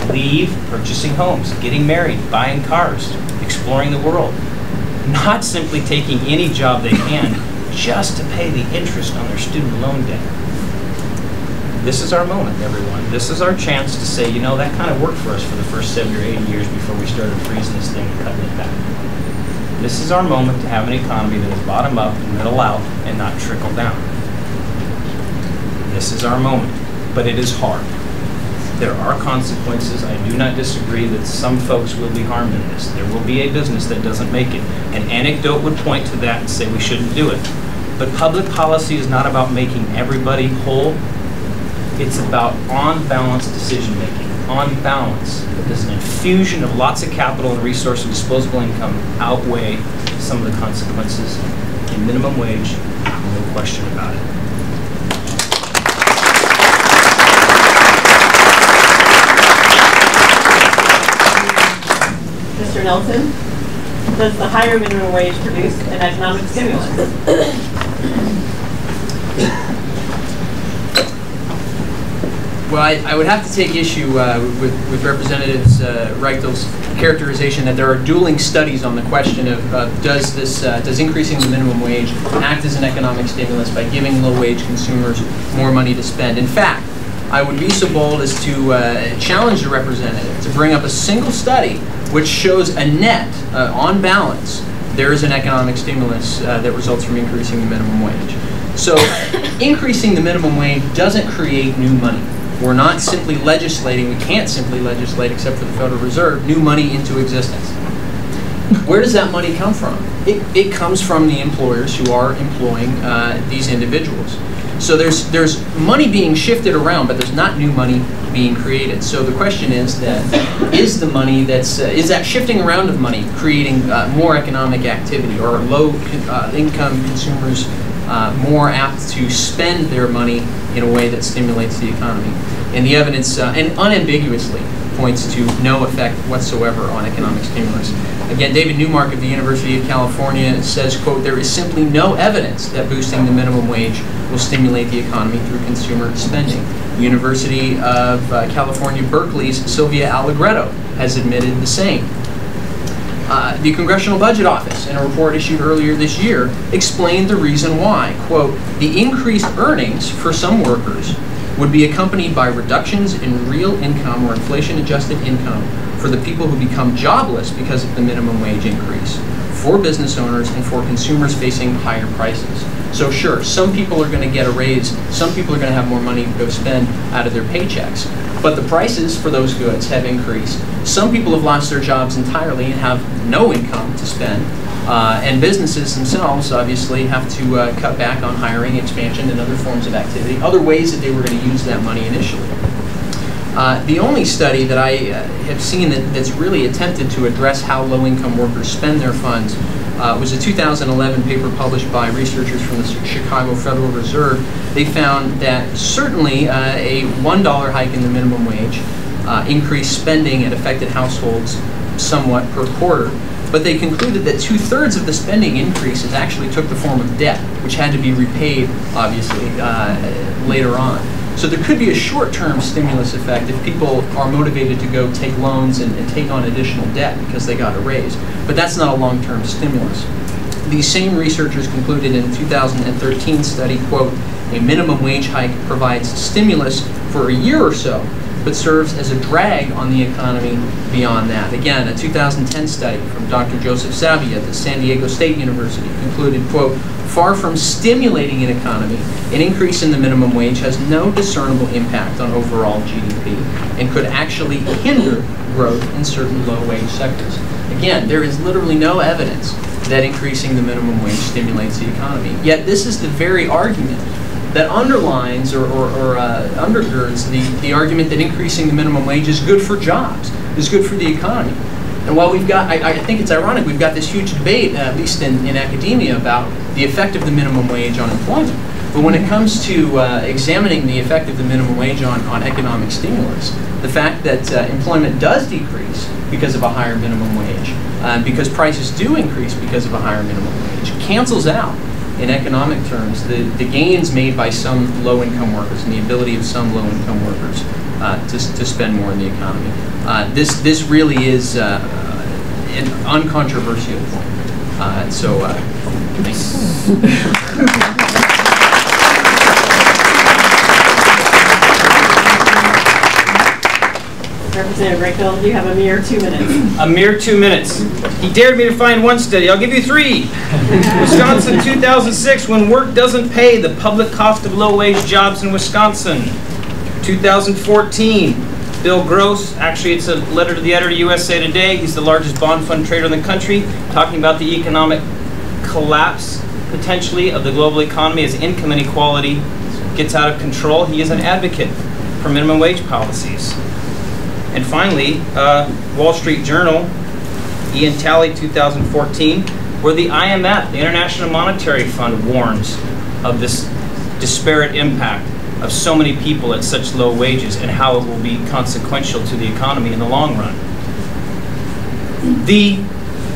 Speaker 3: leave purchasing homes, getting married, buying cars, exploring the world, not simply taking any job they can just to pay the interest on their student loan debt. This is our moment, everyone. This is our chance to say, you know, that kind of worked for us for the first 70 or 80 years before we started freezing this thing and cutting it back. This is our moment to have an economy that is bottom up and middle out and not trickle down. This is our moment, but it is hard. There are consequences. I do not disagree that some folks will be harmed in this. There will be a business that doesn't make it. An anecdote would point to that and say we shouldn't do it. But public policy is not about making everybody whole. It's about on-balance decision-making. On balance, does an infusion of lots of capital and resource and disposable income outweigh some of the consequences in minimum wage? No question about it.
Speaker 2: Mr. Nelson, does the higher minimum wage produce an economic stimulus?
Speaker 4: Well, I would have to take issue with Representatives Reykdal's characterization that there are dueling studies on the question of does increasing the minimum wage act as an economic stimulus by giving low-wage consumers more money to spend. In fact, I would be so bold as to challenge the representative to bring up a single study which shows a net, on balance, there is an economic stimulus that results from increasing the minimum wage. So increasing the minimum wage doesn't create new money. We're not simply legislating, we can't simply legislate except for the Federal Reserve, new money into existence. Where does that money come from? It comes from the employers who are employing these individuals. So there's money being shifted around, but there's not new money being created. So the question is that is the money is that shifting around of money creating more economic activity, or low income consumers more apt to spend their money in a way that stimulates the economy? And the evidence and unambiguously points to no effect whatsoever on economic stimulus. Again, David Newmark of the University of California says, quote, "There is simply no evidence that boosting the minimum wage will stimulate the economy through consumer spending." The University of California, Berkeley's Sylvia Allegretto has admitted the same. The Congressional Budget Office, in a report issued earlier this year, explained the reason why. Quote, "The increased earnings for some workers would be accompanied by reductions in real income or inflation-adjusted income for the people who become jobless because of the minimum wage increase, for business owners and for consumers facing higher prices." So sure, some people are going to get a raise, some people are going to have more money to go spend out of their paychecks, but the prices for those goods have increased. Some people have lost their jobs entirely and have no income to spend, and businesses themselves obviously have to cut back on hiring, expansion, and other forms of activity, other ways that they were going to use that money initially. The only study that I have seen that's really attempted to address how low-income workers spend their funds was a 2011 paper published by researchers from the Chicago Federal Reserve. They found that certainly a $1 hike in the minimum wage increased spending at affected households somewhat per quarter, but they concluded that 2/3 of the spending increases actually took the form of debt, which had to be repaid, obviously, later on. So there could be a short-term stimulus effect if people are motivated to go take loans and take on additional debt because they got a raise. But that's not a long-term stimulus. These same researchers concluded in a 2013 study, quote, "A minimum wage hike provides stimulus for a year or so, but serves as a drag on the economy beyond that." Again, a 2010 study from Dr. Joseph Savia at the San Diego State University concluded, quote, "Far from stimulating an economy, an increase in the minimum wage has no discernible impact on overall GDP and could actually hinder growth in certain low-wage sectors." Again, there is literally no evidence that increasing the minimum wage stimulates the economy. Yet this is the very argument that underlines or undergirds the argument that increasing the minimum wage is good for jobs, is good for the economy. And while we've got, I think it's ironic, we've got this huge debate, at least in academia, about the effect of the minimum wage on employment. But when it comes to examining the effect of the minimum wage on economic stimulus, the fact that employment does decrease because of a higher minimum wage, because prices do increase because of a higher minimum wage, cancels out, in economic terms, the gains made by some low-income workers and the ability of some low-income workers to spend more in the economy. This really is an uncontroversial point. Thanks.
Speaker 2: Representative Reykdal, you have a mere 2 minutes.
Speaker 3: A mere 2 minutes. He dared me to find one study. I'll give you 3. Wisconsin 2006, when work doesn't pay, the public cost of low-wage jobs in Wisconsin. 2014, Bill Gross, actually it's a letter to the editor of USA Today. He's the largest bond fund trader in the country, talking about the economic collapse, potentially, of the global economy as income inequality gets out of control. He is an advocate for minimum wage policies. And finally, Wall Street Journal, Ian Talley, 2014, where the IMF, the International Monetary Fund, warns of this disparate impact of so many people at such low wages and how it will be consequential to the economy in the long run. The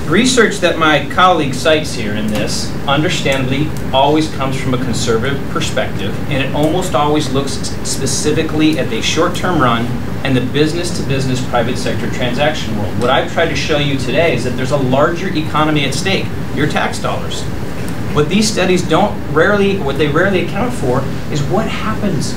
Speaker 3: research that my colleague cites here in this, understandably, always comes from a conservative perspective, and it almost always looks specifically at the short-term run and the business-to-business private sector transaction world. What I've tried to show you today is that there's a larger economy at stake, your tax dollars. What these studies what they rarely account for is what happens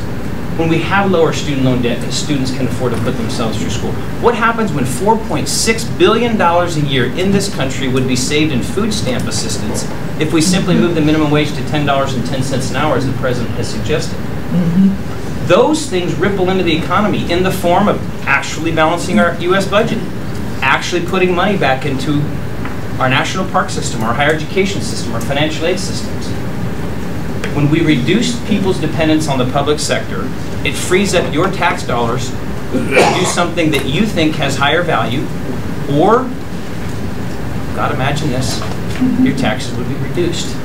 Speaker 3: when we have lower student loan debt and students can afford to put themselves through school. What happens when $4.6 billion a year in this country would be saved in food stamp assistance if we simply move the minimum wage to $10.10 an hour, as the president has suggested? Those things ripple into the economy in the form of actually balancing our U.S. budget, actually putting money back into our national park system, our higher education system, our financial aid systems. When we reduce people's dependence on the public sector, it frees up your tax dollars to do something that you think has higher value, or, God, imagine this, your taxes would be reduced.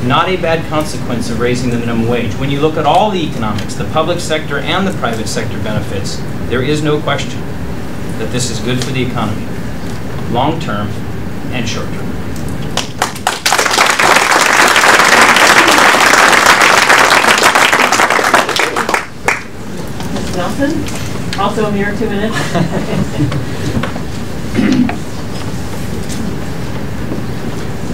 Speaker 3: Not a bad consequence of raising the minimum wage. When you look at all the economics, the public sector and the private sector benefits, there is no question that this is good for the economy, long-term and short-term.
Speaker 2: Ms. Nelson, also a mere 2 minutes.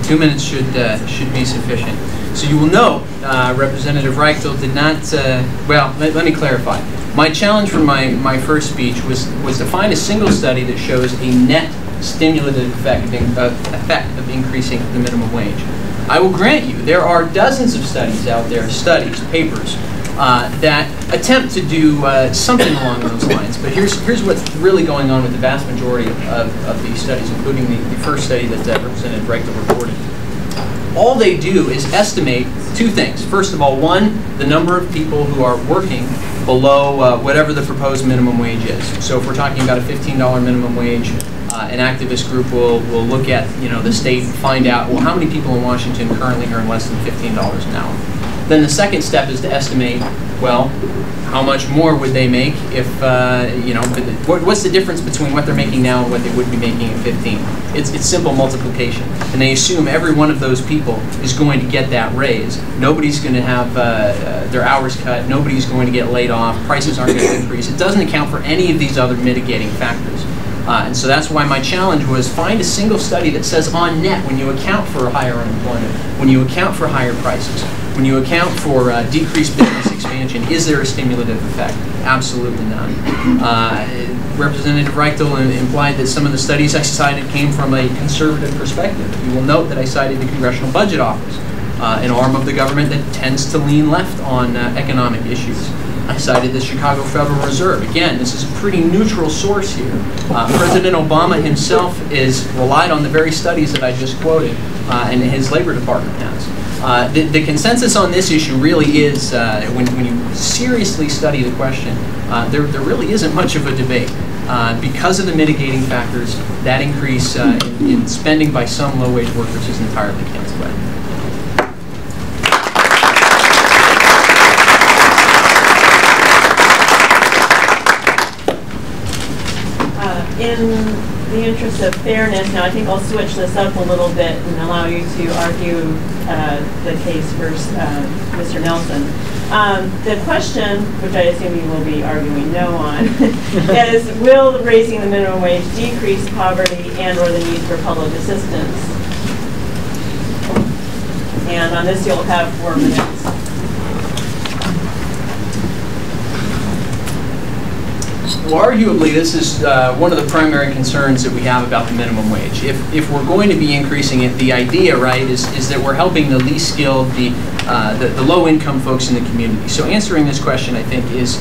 Speaker 4: 2 minutes should be sufficient. So you will note, Representative Reykdal did not, well, let me clarify. My challenge for my first speech was to find a single study that shows a net stimulative effect of increasing the minimum wage. I will grant you, there are dozens of studies out there, papers, that attempt to do something along those lines. But here's what's really going on with the vast majority of these studies, including the first study that Representative Reykdal reported. All they do is estimate two things. First of all, one, the number of people who are working below whatever the proposed minimum wage is. So if we're talking about a $15 minimum wage, an activist group will look at the state and find out, well, how many people in Washington currently earn less than $15 an hour? Then the second step is to estimate, well, how much more would they make if, what's the difference between what they're making now and what they would be making at 15? It's simple multiplication. And they assume every one of those people is going to get that raise. Nobody's going to have their hours cut. Nobody's going to get laid off. Prices aren't going to increase. It doesn't account for any of these other mitigating factors. And so that's why my challenge was find a single study that says on net, when you account for higher unemployment, when you account for higher prices, when you account for decreased business expansion, is there a stimulative effect? Absolutely not. Representative Reykdal implied that some of the studies I cited came from a conservative perspective. You will note that I cited the Congressional Budget Office, an arm of the government that tends to lean left on economic issues. I cited the Chicago Federal Reserve. Again, this is a pretty neutral source here. President Obama himself is relied on the very studies that I just quoted, and his Labor Department has. The consensus on this issue really is, when you seriously study the question, there really isn't much of a debate. Because of the mitigating factors, that increase in spending by some low-wage workers is entirely canceled out.
Speaker 2: In the interest of fairness, now I think I'll switch this up a little bit and allow you to argue the case for Mr. Nelson. The question, which I assume you will be arguing no on, is will raising the minimum wage decrease poverty and or the need for public assistance? And on this you'll have 4 minutes.
Speaker 4: Well, arguably, this is one of the primary concerns that we have about the minimum wage. If we're going to be increasing it, the idea, right, is that we're helping the least skilled, the low-income folks in the community. So answering this question, I think, is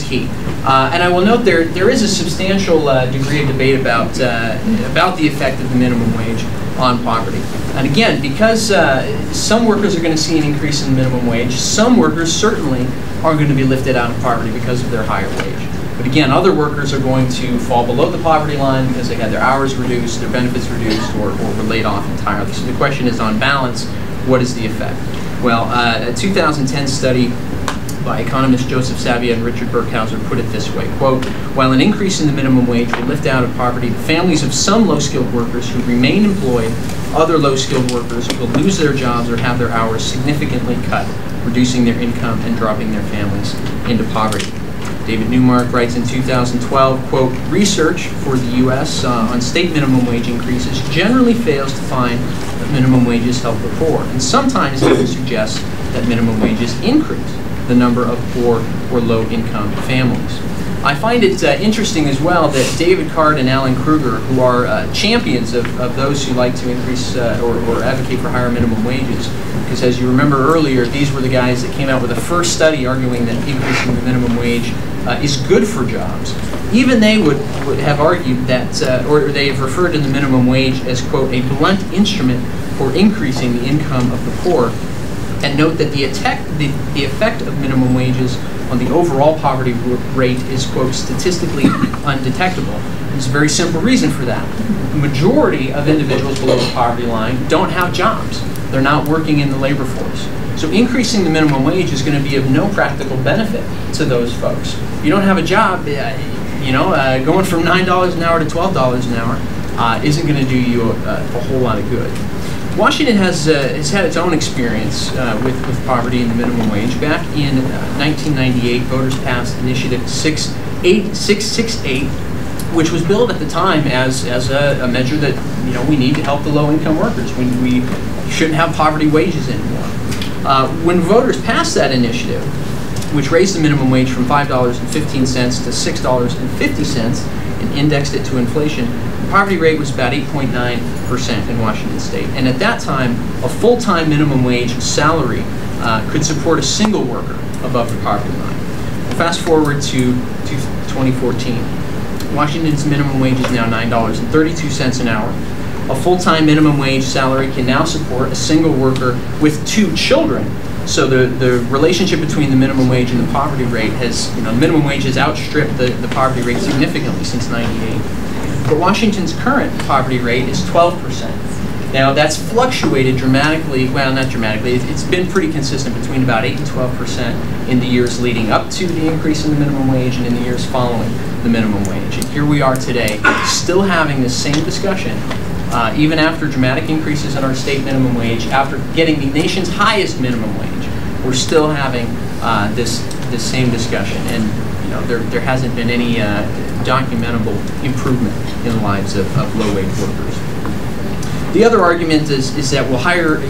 Speaker 4: key. And I will note there is a substantial degree of debate about the effect of the minimum wage on poverty. And again, because some workers are going to see an increase in the minimum wage, some workers certainly are going to be lifted out of poverty because of their higher wage. But again, other workers are going to fall below the poverty line because they had their hours reduced, their benefits reduced, or were laid off entirely. So the question is, on balance, what is the effect? Well, a 2010 study by economists Joseph Savia and Richard Burkhauser put it this way, quote, while an increase in the minimum wage will lift out of poverty the families of some low-skilled workers who remain employed, other low-skilled workers will lose their jobs or have their hours significantly cut, reducing their income and dropping their families into poverty. David Newmark writes in 2012, quote, research for the U.S. On state minimum wage increases generally fails to find that minimum wages help the poor, and sometimes even suggests that minimum wages increase the number of poor or low-income families. I find it interesting as well that David Card and Alan Kruger, who are champions of those who like to increase or advocate for higher minimum wages, because as you remember earlier, these were the guys that came out with the first study arguing that increasing the minimum wage is good for jobs. Even they would have argued that, or they have referred to the minimum wage as, quote, a blunt instrument for increasing the income of the poor, and note that the effect of minimum wages on the overall poverty rate is, quote, statistically undetectable. There's a very simple reason for that. The majority of individuals below the poverty line don't have jobs. They're not working in the labor force. So increasing the minimum wage is going to be of no practical benefit to those folks. You don't have a job, going from $9 an hour to $12 an hour isn't going to do you a whole lot of good. Washington has had its own experience with poverty and the minimum wage. Back in 1998, voters passed Initiative 668, which was billed at the time as a measure that we need to help the low-income workers. We shouldn't have poverty wages anymore. When voters passed that initiative, which raised the minimum wage from $5.15 to $6.50 and indexed it to inflation, the poverty rate was about 8.9% in Washington State. And at that time, a full-time minimum wage salary could support a single worker above the poverty line. Fast forward to 2014. Washington's minimum wage is now $9.32 an hour. A full-time minimum wage salary can now support a single worker with 2 children. So the relationship between the minimum wage and the poverty rate has, the minimum wage has outstripped the poverty rate significantly since '98. But Washington's current poverty rate is 12%. Now that's fluctuated dramatically, well not dramatically, it's been pretty consistent between about 8 and 12% in the years leading up to the increase in the minimum wage and in the years following the minimum wage. And here we are today, still having this same discussion, even after dramatic increases in our state minimum wage, after getting the nation's highest minimum wage, we're still having this same discussion. And there hasn't been any documentable improvement in the lives of low-wage workers. The other argument is that will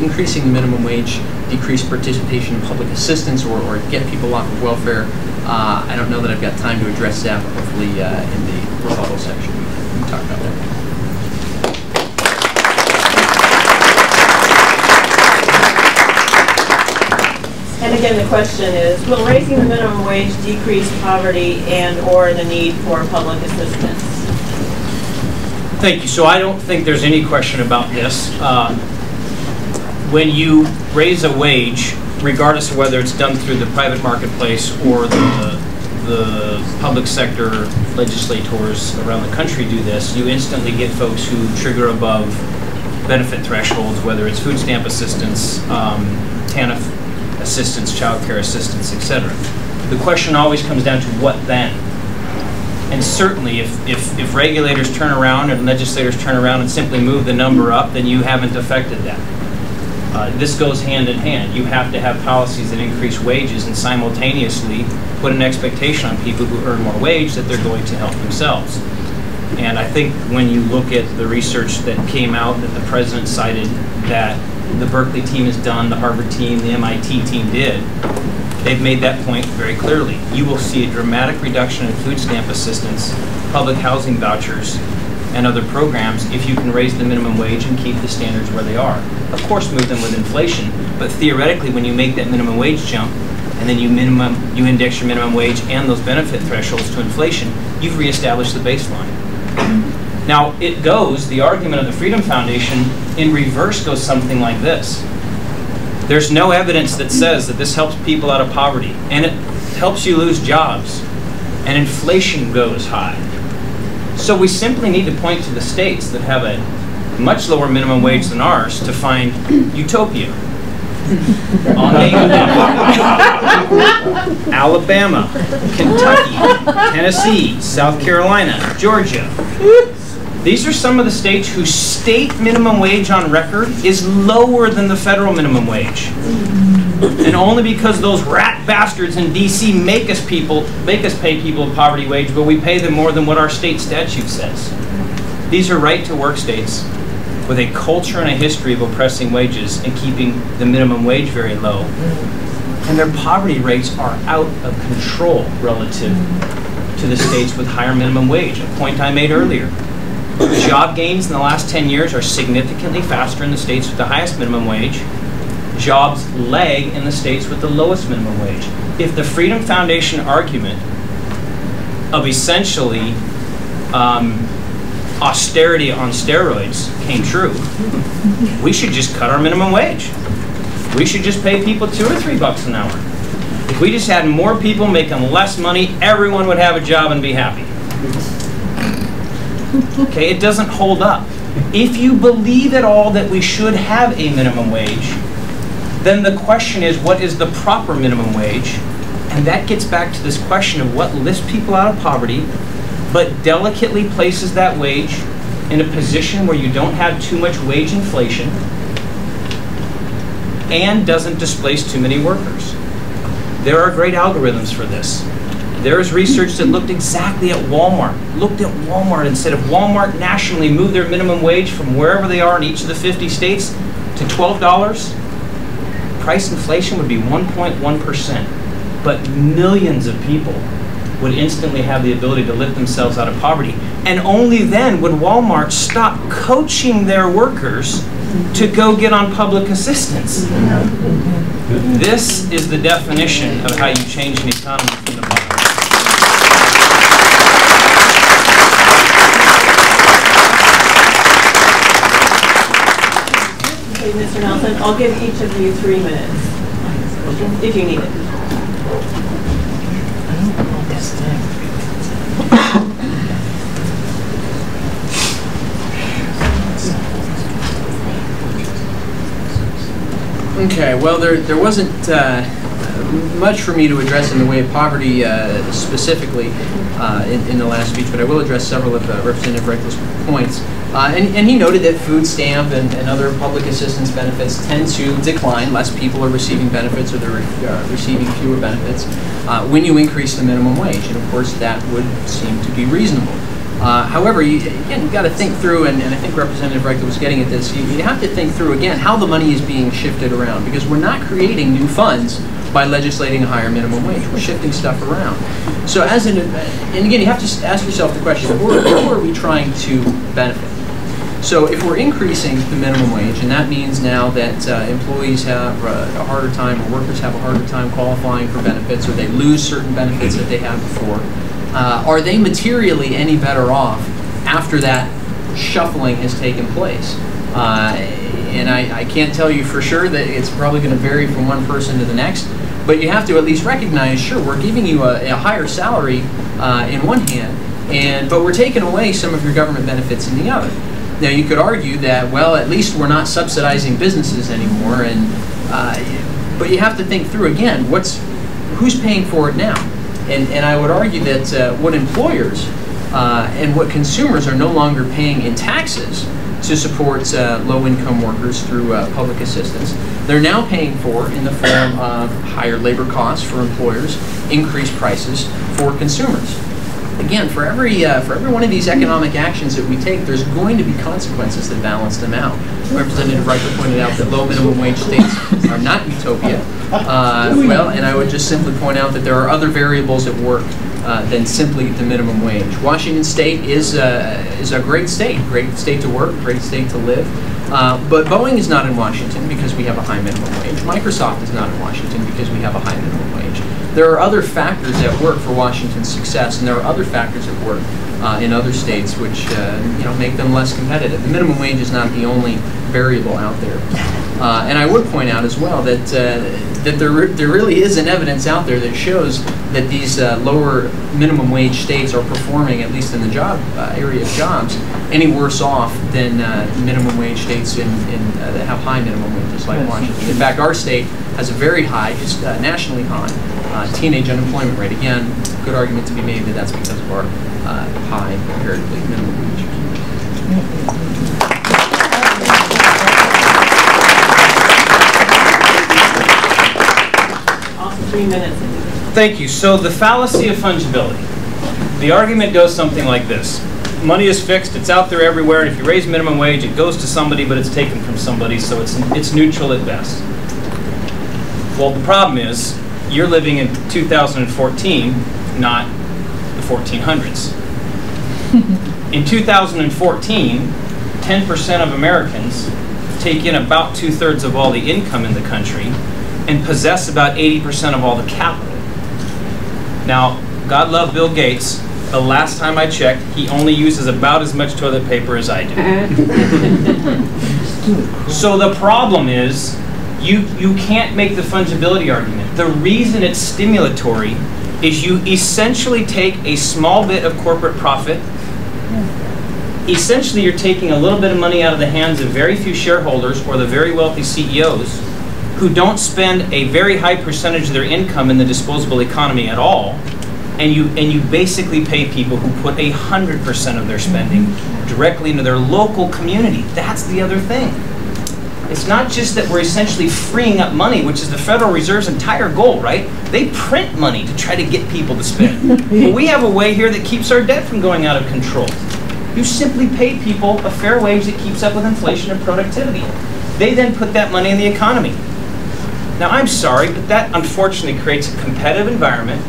Speaker 4: increasing the minimum wage decrease participation in public assistance or get people off of welfare? I don't know that I've got time to address that, but hopefully in the rebuttal section we can talk about that.
Speaker 2: And again, the question is, will raising the minimum wage decrease poverty and/or the need for public assistance?
Speaker 3: Thank you. So I don't think there's any question about this. When you raise a wage, regardless of whether it's done through the private marketplace or the public sector legislators around the country do this, you instantly get folks who trigger above benefit thresholds, whether it's food stamp assistance, TANF assistance, child care assistance, etc. The question always comes down to what then? And certainly if regulators turn around and legislators turn around and simply move the number up, then you haven't affected that. This goes hand in hand. You have to have policies that increase wages and simultaneously put an expectation on people who earn more wage that they're going to help themselves. And I think when you look at the research that came out that the president cited, that the Berkeley team has done, the Harvard team, the MIT team did, they've made that point very clearly. You will see a dramatic reduction in food stamp assistance, public housing vouchers, and other programs if you can raise the minimum wage and keep the standards where they are. Of course, move them with inflation, but theoretically, when you make that minimum wage jump, and then you index your minimum wage and those benefit thresholds to inflation, you've reestablished the baseline. Now, the argument of the Freedom Foundation in reverse goes something like this. There's no evidence that says that this helps people out of poverty, and it helps you lose jobs, and inflation goes high. So we simply need to point to the states that have a much lower minimum wage than ours to find utopia. I'll name them. Alabama, Kentucky, Tennessee, South Carolina, Georgia. These are some of the states whose state minimum wage on record is lower than the federal minimum wage. And only because those rat bastards in DC make us pay people a poverty wage, but we pay them more than what our state statute says. These are right-to-work states with a culture and a history of oppressing wages and keeping the minimum wage very low. And their poverty rates are out of control relative to the states with higher minimum wage, a point I made earlier. Job gains in the last 10 years are significantly faster in the states with the highest minimum wage. Jobs lag in the states with the lowest minimum wage. If the Freedom Foundation argument of essentially austerity on steroids came true, we should just cut our minimum wage. We should just pay people $2 or $3 an hour. If we just had more people making less money, everyone would have a job and be happy. Okay, it doesn't hold up. If you believe at all that we should have a minimum wage, then the question is, what is the proper minimum wage? And that gets back to this question of what lifts people out of poverty, but delicately places that wage in a position where you don't have too much wage inflation and doesn't displace too many workers. There are great algorithms for this. There is research that looked exactly at Walmart, and said if Walmart nationally moved their minimum wage from wherever they are in each of the 50 states to $12, price inflation would be 1.1%. But millions of people would instantly have the ability to lift themselves out of poverty. And only then would Walmart stop coaching their workers to go get on public assistance. This is the definition of how you change an economy from the bottom.
Speaker 2: Okay, Mr. Nelson, I'll give each of you 3 minutes, if you need it.
Speaker 4: Okay, well, there wasn't much for me to address in the way of poverty specifically in the last speech, but I will address several of Representative Reykdal's points. And he noted that food stamp and other public assistance benefits tend to decline. Less people are receiving benefits, or they're receiving fewer benefits when you increase the minimum wage. And of course, that would seem to be reasonable. However, you've got to think through, and I think Representative Reykdal was getting at this, you have to think through, again, how the money is being shifted around, because we're not creating new funds by legislating a higher minimum wage. We're shifting stuff around. So and again, you have to ask yourself the question, who are we trying to benefit? So if we're increasing the minimum wage, and that means now that employees have a harder time, or workers have a harder time qualifying for benefits, or they lose certain benefits that they had before, are they materially any better off after that shuffling has taken place? And I can't tell you for sure that it's probably going to vary from one person to the next, but you have to at least recognize, sure, we're giving you a higher salary in one hand, but we're taking away some of your government benefits in the other. Now, you could argue that, well, at least we're not subsidizing businesses anymore, but you have to think through, again, who's paying for it now? And I would argue that what employers and what consumers are no longer paying in taxes to support low-income workers through public assistance, they're now paying for in the form of higher labor costs for employers, increased prices for consumers. again, for every one of these economic actions that we take, there's going to be consequences that balance them out. Representative Reykdal pointed out that low minimum wage states are not utopia. Well, and I would just simply point out that there are other variables at work than simply the minimum wage. Washington State is a great state to work, great state to live. But Boeing is not in Washington because we have a high minimum wage. Microsoft is not in Washington because we have a high minimum wage. There are other factors at work for Washington's success, and there are other factors at work in other states which make them less competitive. The minimum wage is not the only variable out there. And I would point out as well that there really is an evidence out there that shows that these lower minimum wage states are performing, at least in the job area of jobs, any worse off than minimum wage states that have high minimum wages like Washington. In fact, our state has a very high, just nationally high, teenage unemployment rate. Again, good argument to be made that that's because of our high, comparatively, minimum wage.
Speaker 2: Also 3 minutes.
Speaker 3: Thank you. So the fallacy of fungibility. The argument goes something like this. Money is fixed, it's out there everywhere, and if you raise minimum wage, it goes to somebody, but it's taken from somebody, so it's neutral at best. Well, the problem is, you're living in 2014, not the 1400s. In 2014, 10% of Americans take in about 2/3 of all the income in the country and possess about 80% of all the capital. Now, God love Bill Gates. The last time I checked, he only uses about as much toilet paper as I do. So the problem is, you can't make the fungibility argument. The reason it's stimulatory is you essentially take a small bit of corporate profit. Essentially, you're taking a little bit of money out of the hands of very few shareholders or the very wealthy CEOs who don't spend a very high percentage of their income in the disposable economy at all, and you basically pay people who put 100% of their spending directly into their local community. That's the other thing. It's not just that we're essentially freeing up money, which is the Federal Reserve's entire goal, right? They print money to try to get people to spend. But we have a way here that keeps our debt from going out of control. You simply pay people a fair wage that keeps up with inflation and productivity. They then put that money in the economy. Now, I'm sorry, but that unfortunately creates a competitive environment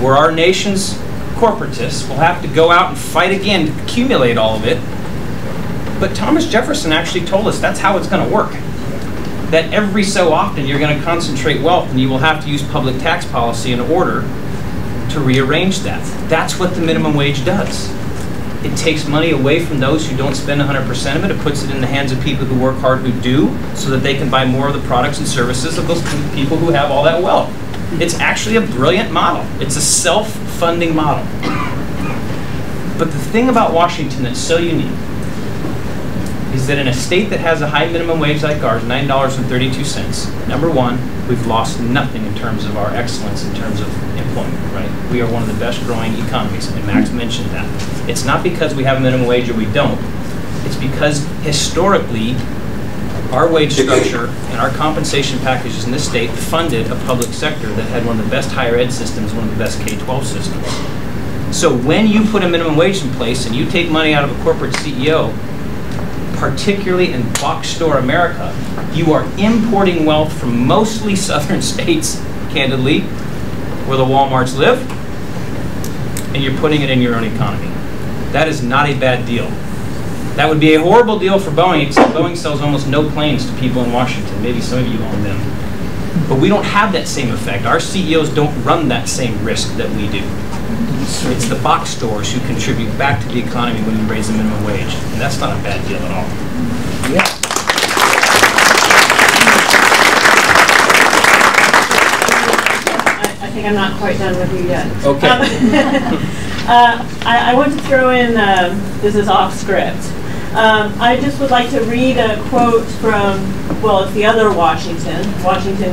Speaker 3: where our nation's corporatists will have to go out and fight again to accumulate all of it. But Thomas Jefferson actually told us that's how it's going to work. That every so often you're going to concentrate wealth and you will have to use public tax policy in order to rearrange that. That's what the minimum wage does. It takes money away from those who don't spend 100% of it. It puts it in the hands of people who work hard, who do, so that they can buy more of the products and services of those people who have all that wealth. It's actually a brilliant model. It's a self-funding model. But the thing about Washington that's so unique is that in a state that has a high minimum wage like ours, $9.32, number one, we've lost nothing in terms of our excellence in terms of employment, right? We are one of the best growing economies, and Max mentioned that. It's not because we have a minimum wage or we don't. It's because historically, our wage structure and our compensation packages in this state funded a public sector that had one of the best higher ed systems, one of the best K-12 systems. So when you put a minimum wage in place and you take money out of a corporate CEO, particularly in box store America, you are importing wealth from mostly southern states, candidly, where the Walmarts live, and you're putting it in your own economy. That is not a bad deal. That would be a horrible deal for Boeing, except Boeing sells almost no planes to people in Washington. Maybe some of you own them. But we don't have that same effect. Our CEOs don't run that same risk that we do. It's the box stores who contribute back to the economy when you raise the minimum wage. And that's not a bad deal at all.
Speaker 5: Yeah.
Speaker 2: I think I'm not quite done with you yet.
Speaker 3: Okay.
Speaker 2: I want to throw in, this is off script. I just would like to read a quote from, well, it's the other Washington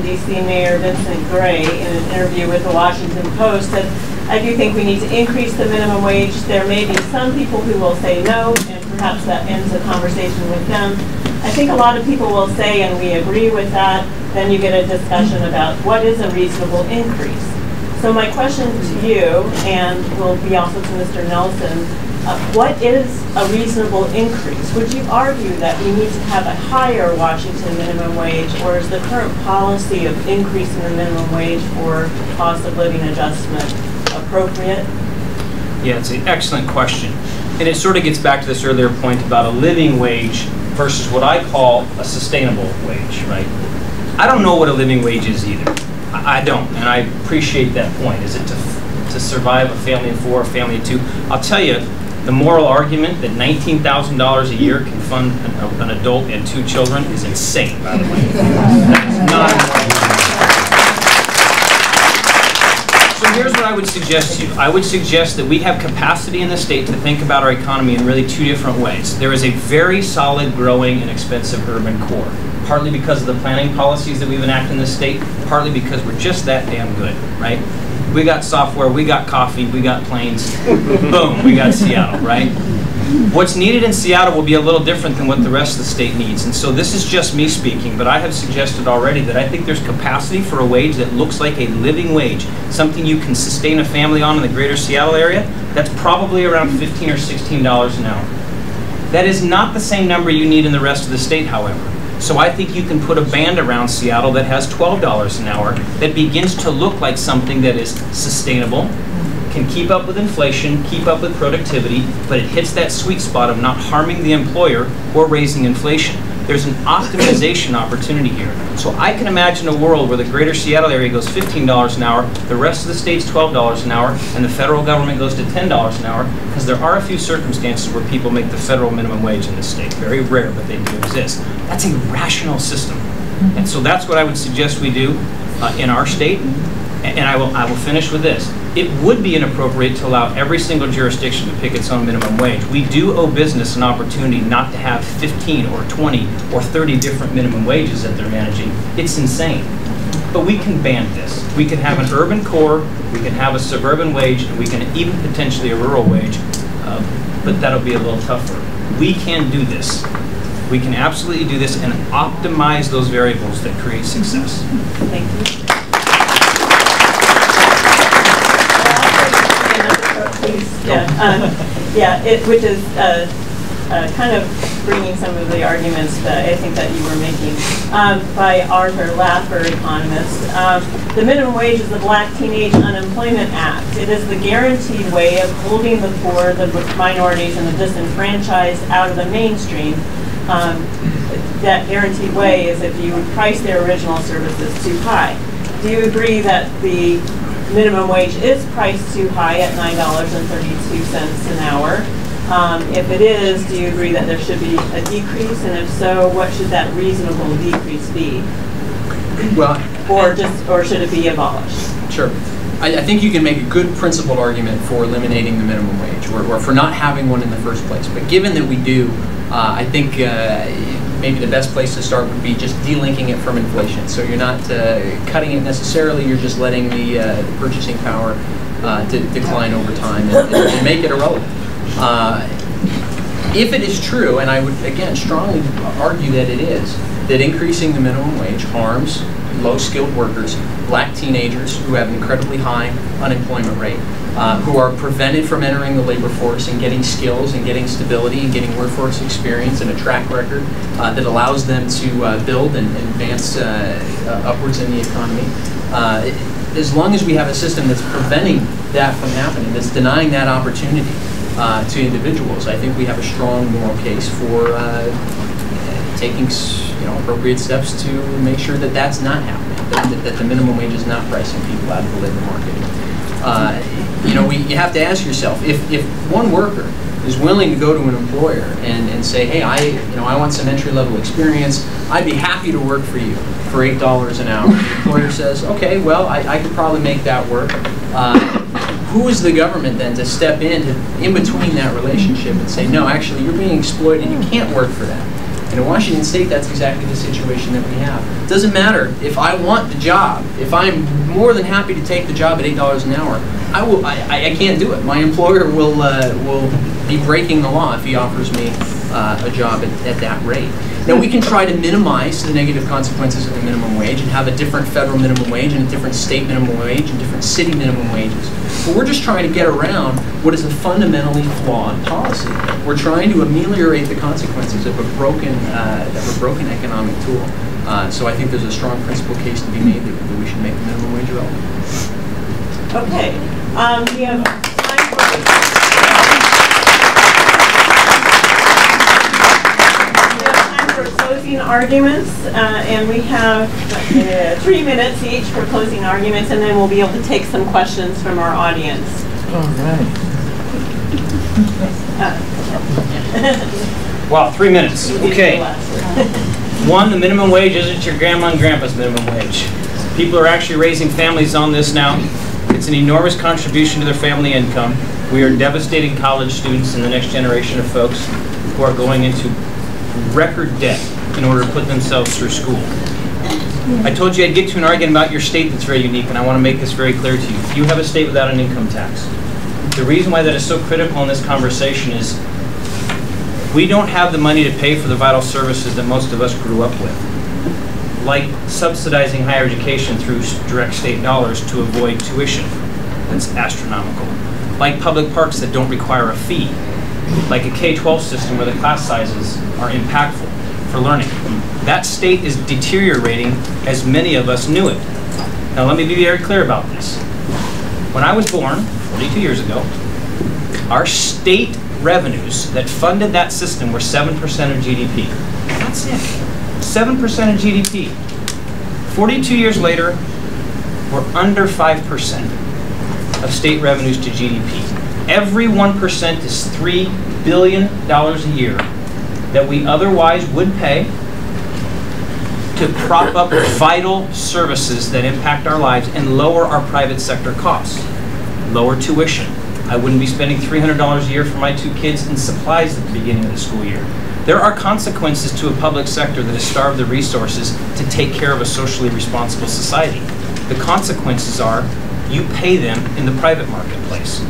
Speaker 2: D.C. Mayor Vincent Gray in an interview with the Washington Post that I do think we need to increase the minimum wage. There may be some people who will say no, and perhaps that ends the conversation with them. I think a lot of people will say, and we agree with that, then you get a discussion about what is a reasonable increase. So my question to you, and will be also to Mr. Nelson, what is a reasonable increase? Would you argue that we need to have a higher Washington minimum wage, or is the current policy of increasing the minimum wage for cost of living adjustment appropriate?
Speaker 3: Yeah, it's an excellent question. And it sort of gets back to this earlier point about a living wage versus what I call a sustainable wage, right? I don't know what a living wage is either. I don't, and I appreciate that point. Is it to survive a family of 4, a family of 2? I'll tell you, the moral argument that $19,000 a year can fund an adult and 2 children is insane, by the way. That is not a moral argument. So here's what I would suggest to you. I would suggest that we have capacity in the state to think about our economy in really 2 different ways. There is a very solid, growing, and expensive urban core, partly because of the planning policies that we've enacted in the state, partly because we're just that damn good, right? We got software, we got coffee, we got planes, boom, we got Seattle, right? What's needed in Seattle will be a little different than what the rest of the state needs. And so this is just me speaking, but I have suggested already that I think there's capacity for a wage that looks like a living wage, something you can sustain a family on in the greater Seattle area. That's probably around $15 or $16 an hour. That is not the same number you need in the rest of the state, however. So I think you can put a band around Seattle that has $12 an hour that begins to look like something that is sustainable, can keep up with inflation, keep up with productivity, but it hits that sweet spot of not harming the employer or raising inflation. There's an optimization opportunity here. So I can imagine a world where the greater Seattle area goes $15 an hour, the rest of the state's $12 an hour, and the federal government goes to $10 an hour, because there are a few circumstances where people make the federal minimum wage in the state. Very rare, but they do exist. That's a rational system. And so that's what I would suggest we do in our state. And I will finish with this. It would be inappropriate to allow every single jurisdiction to pick its own minimum wage. We do owe business an opportunity not to have 15 or 20 or 30 different minimum wages that they're managing. It's insane. But we can band this. We can have an urban core, we can have a suburban wage, and we can even potentially a rural wage, but that'll be a little tougher. We can do this. We can absolutely do this and optimize those variables that create success.
Speaker 2: Thank you. Which is kind of bringing some of the arguments that I think that you were making by Arthur Laffer, economist. The minimum wage is the Black Teenage Unemployment Act. It is the guaranteed way of holding the poor, the minorities, and the disenfranchised out of the mainstream. That guaranteed way is if you price their original services too high. Do you agree that the minimum wage is priced too high at $9.32 an hour? If it is, do you agree that there should be a decrease? And if so, what should that reasonable decrease be?
Speaker 4: Well,
Speaker 2: or should it be abolished?
Speaker 4: Sure. I think you can make a good principled argument for eliminating the minimum wage or for not having one in the first place. But given that we do, I think maybe the best place to start would be just delinking it from inflation. So you're not cutting it necessarily, you're just letting the purchasing power decline over time and make it irrelevant. If it is true, and I would again strongly argue that it is, that increasing the minimum wage harms low-skilled workers, Black teenagers who have an incredibly high unemployment rate, who are prevented from entering the labor force and getting skills and getting stability and getting workforce experience and a track record that allows them to build and advance upwards in the economy. As long as we have a system that's preventing that from happening, that's denying that opportunity to individuals, I think we have a strong moral case for taking appropriate steps to make sure that that's not happening, that the minimum wage is not pricing people out of the labor market. You have to ask yourself, if one worker is willing to go to an employer and say, hey, I want some entry-level experience, I'd be happy to work for you for $8 an hour. The employer says, okay, well, I could probably make that work. Who is the government then to step in between that relationship and say, no, actually, you're being exploited, you can't work for that. And in Washington State, that's exactly the situation that we have. It doesn't matter if I want the job, if I'm more than happy to take the job at $8 an hour, I can't do it. My employer will be breaking the law if he offers me a job at that rate. Now we can try to minimize the negative consequences of the minimum wage and have a different federal minimum wage and a different state minimum wage and different city minimum wages. But we're just trying to get around what is a fundamentally flawed policy. We're trying to ameliorate the consequences of a broken economic tool. So I think there's a strong principle case to be made that we should make the minimum wage relevant.
Speaker 2: Okay. We have time for closing arguments, and we have 3 minutes each for closing arguments, and then we'll be able to take some questions from our audience.
Speaker 5: All right.
Speaker 3: Wow, 3 minutes. Okay. One, the minimum wage isn't your grandma and grandpa's minimum wage. People are actually raising families on this now. It's an enormous contribution to their family income. We are devastating college students and the next generation of folks who are going into record debt in order to put themselves through school. I told you I'd get to an argument about your state that's very unique, and I want to make this very clear to you. You have a state without an income tax. The reason why that is so critical in this conversation is we don't have the money to pay for the vital services that most of us grew up with, like subsidizing higher education through direct state dollars to avoid tuition. That's astronomical. Like public parks that don't require a fee. Like a K-12 system where the class sizes are impactful for learning. That state is deteriorating as many of us knew it. Now let me be very clear about this. When I was born, 42 years ago, our state revenues that funded that system were 7% of GDP. That's it. 7% of GDP. 42 years later, we're under 5% of state revenues to GDP. Every 1% is $3 billion a year that we otherwise would pay to prop up vital services that impact our lives and lower our private sector costs. Lower tuition. I wouldn't be spending $300 a year for my 2 kids in supplies at the beginning of the school year. There are consequences to a public sector that has starved the resources to take care of a socially responsible society. The consequences are you pay them in the private marketplace.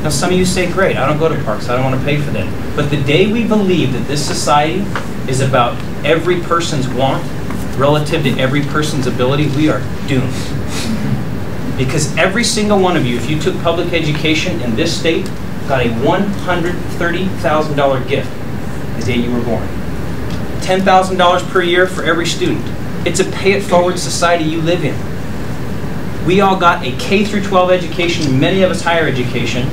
Speaker 3: Now some of you say, great, I don't go to parks, I don't want to pay for them. But the day we believe that this society is about every person's want relative to every person's ability, we are doomed. Because every single one of you, if you took public education in this state, got a $130,000 gift the day you were born. $10,000 per year for every student. It's a pay-it-forward society you live in. We all got a K through 12 education, many of us higher education,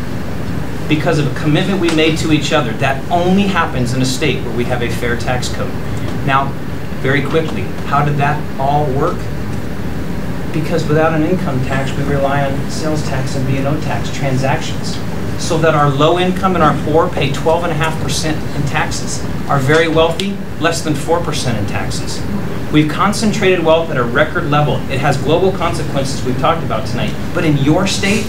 Speaker 3: because of a commitment we made to each other. That only happens in a state where we have a fair tax code. Now, very quickly, how did that all work? Because without an income tax, we rely on sales tax and B&O tax transactions, so that our low income and our poor pay 12.5% in taxes. Our very wealthy, less than 4% in taxes. We've concentrated wealth at a record level. It has global consequences we've talked about tonight. But in your state,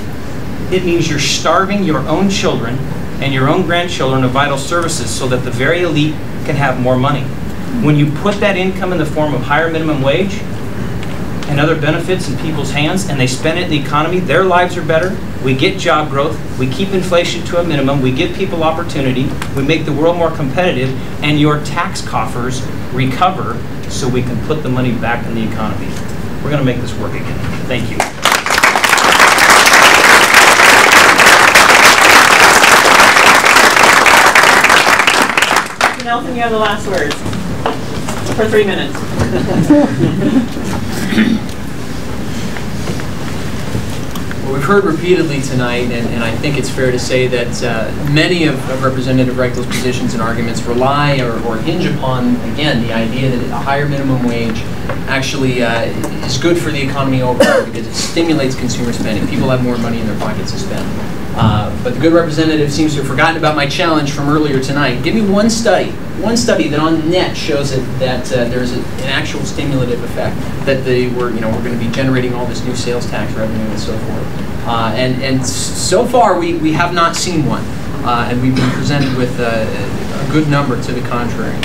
Speaker 3: it means you're starving your own children and your own grandchildren of vital services so that the very elite can have more money. When you put that income in the form of higher minimum wage and other benefits in people's hands and they spend it in the economy, their lives are better. We get job growth, we keep inflation to a minimum, we give people opportunity, we make the world more competitive, and your tax coffers recover so we can put the money back in the economy. We're going to make this work again. Thank you.
Speaker 2: Nelson, you have the last words for 3 minutes.
Speaker 4: Well, we've heard repeatedly tonight, and I think it's fair to say that many of Representative Reykdal's positions and arguments rely or hinge upon, again, the idea that a higher minimum wage actually is good for the economy overall because it stimulates consumer spending. People have more money in their pockets to spend. But the good representative seems to have forgotten about my challenge from earlier tonight. Give me one study that on net shows that there's an actual stimulative effect, that we're going to be generating all this new sales tax revenue and so forth. And so far we have not seen one, and we've been presented with a good number to the contrary.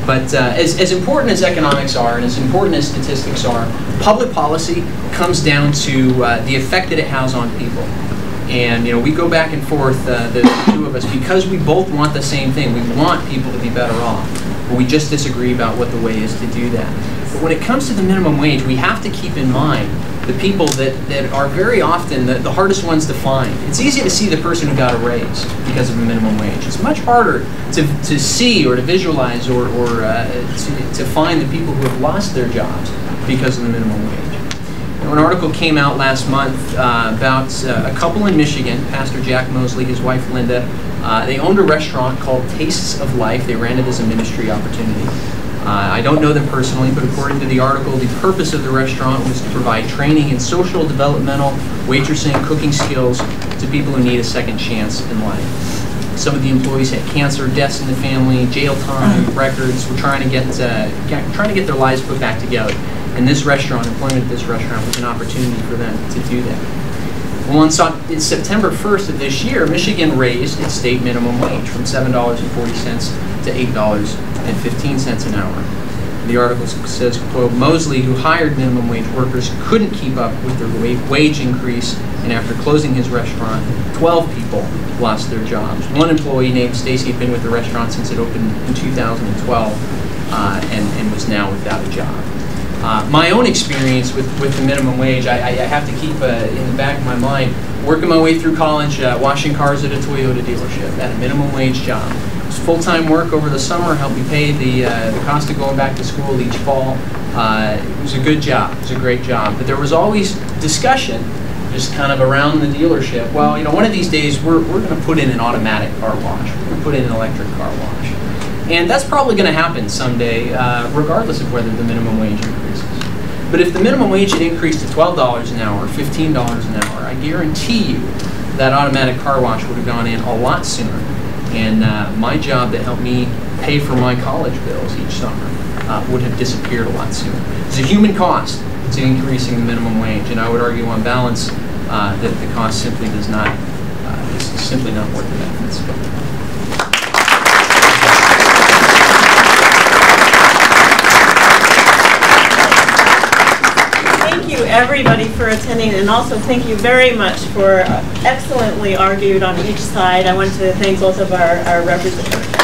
Speaker 4: But as important as economics are and as important as statistics are, public policy comes down to the effect that it has on people. And we go back and forth, the two of us, because we both want the same thing. We want people to be better off. but we just disagree about what the way is to do that. But when it comes to the minimum wage, we have to keep in mind the people that are very often the hardest ones to find. It's easy to see the person who got a raise because of a minimum wage. It's much harder to see or to visualize or to find the people who have lost their jobs because of the minimum wage. Now, an article came out last month about a couple in Michigan, Pastor Jack Mosley, his wife Linda. They owned a restaurant called Tastes of Life. They ran it as a ministry opportunity. I don't know them personally, but according to the article, the purpose of the restaurant was to provide training in social, developmental, waitressing, cooking skills to people who need a second chance in life. Some of the employees had cancer, deaths in the family, jail time, records. Were trying to get their lives put back together. And this restaurant, employment at this restaurant, was an opportunity for them to do that. Well, on September 1st of this year, Michigan raised its state minimum wage from $7.40 to $8.15 an hour. The article says, quote, Mosley, who hired minimum wage workers, couldn't keep up with their wage increase, and after closing his restaurant, 12 people lost their jobs. One employee named Stacy had been with the restaurant since it opened in 2012 and was now without a job. My own experience with the minimum wage, I have to keep in the back of my mind, working my way through college, washing cars at a Toyota dealership at a minimum wage job. It was full-time work over the summer, helped me pay the cost of going back to school each fall. It was a good job, it was a great job, but there was always discussion just kind of around the dealership. Well, you know, one of these days we're going to put in an automatic car wash, we're going to put in an electric car wash. And that's probably going to happen someday, regardless of whether the minimum wage increases. But if the minimum wage had increased to $12 an hour, $15 an hour, I guarantee you that automatic car wash would have gone in a lot sooner. And my job that helped me pay for my college bills each summer would have disappeared a lot sooner. There's a human cost to increasing the minimum wage, and I would argue on balance that the cost simply is simply not worth the benefits.
Speaker 2: Thank you, everybody, for attending, and also thank you very much for excellently argued on each side. I want to thank both of our representatives.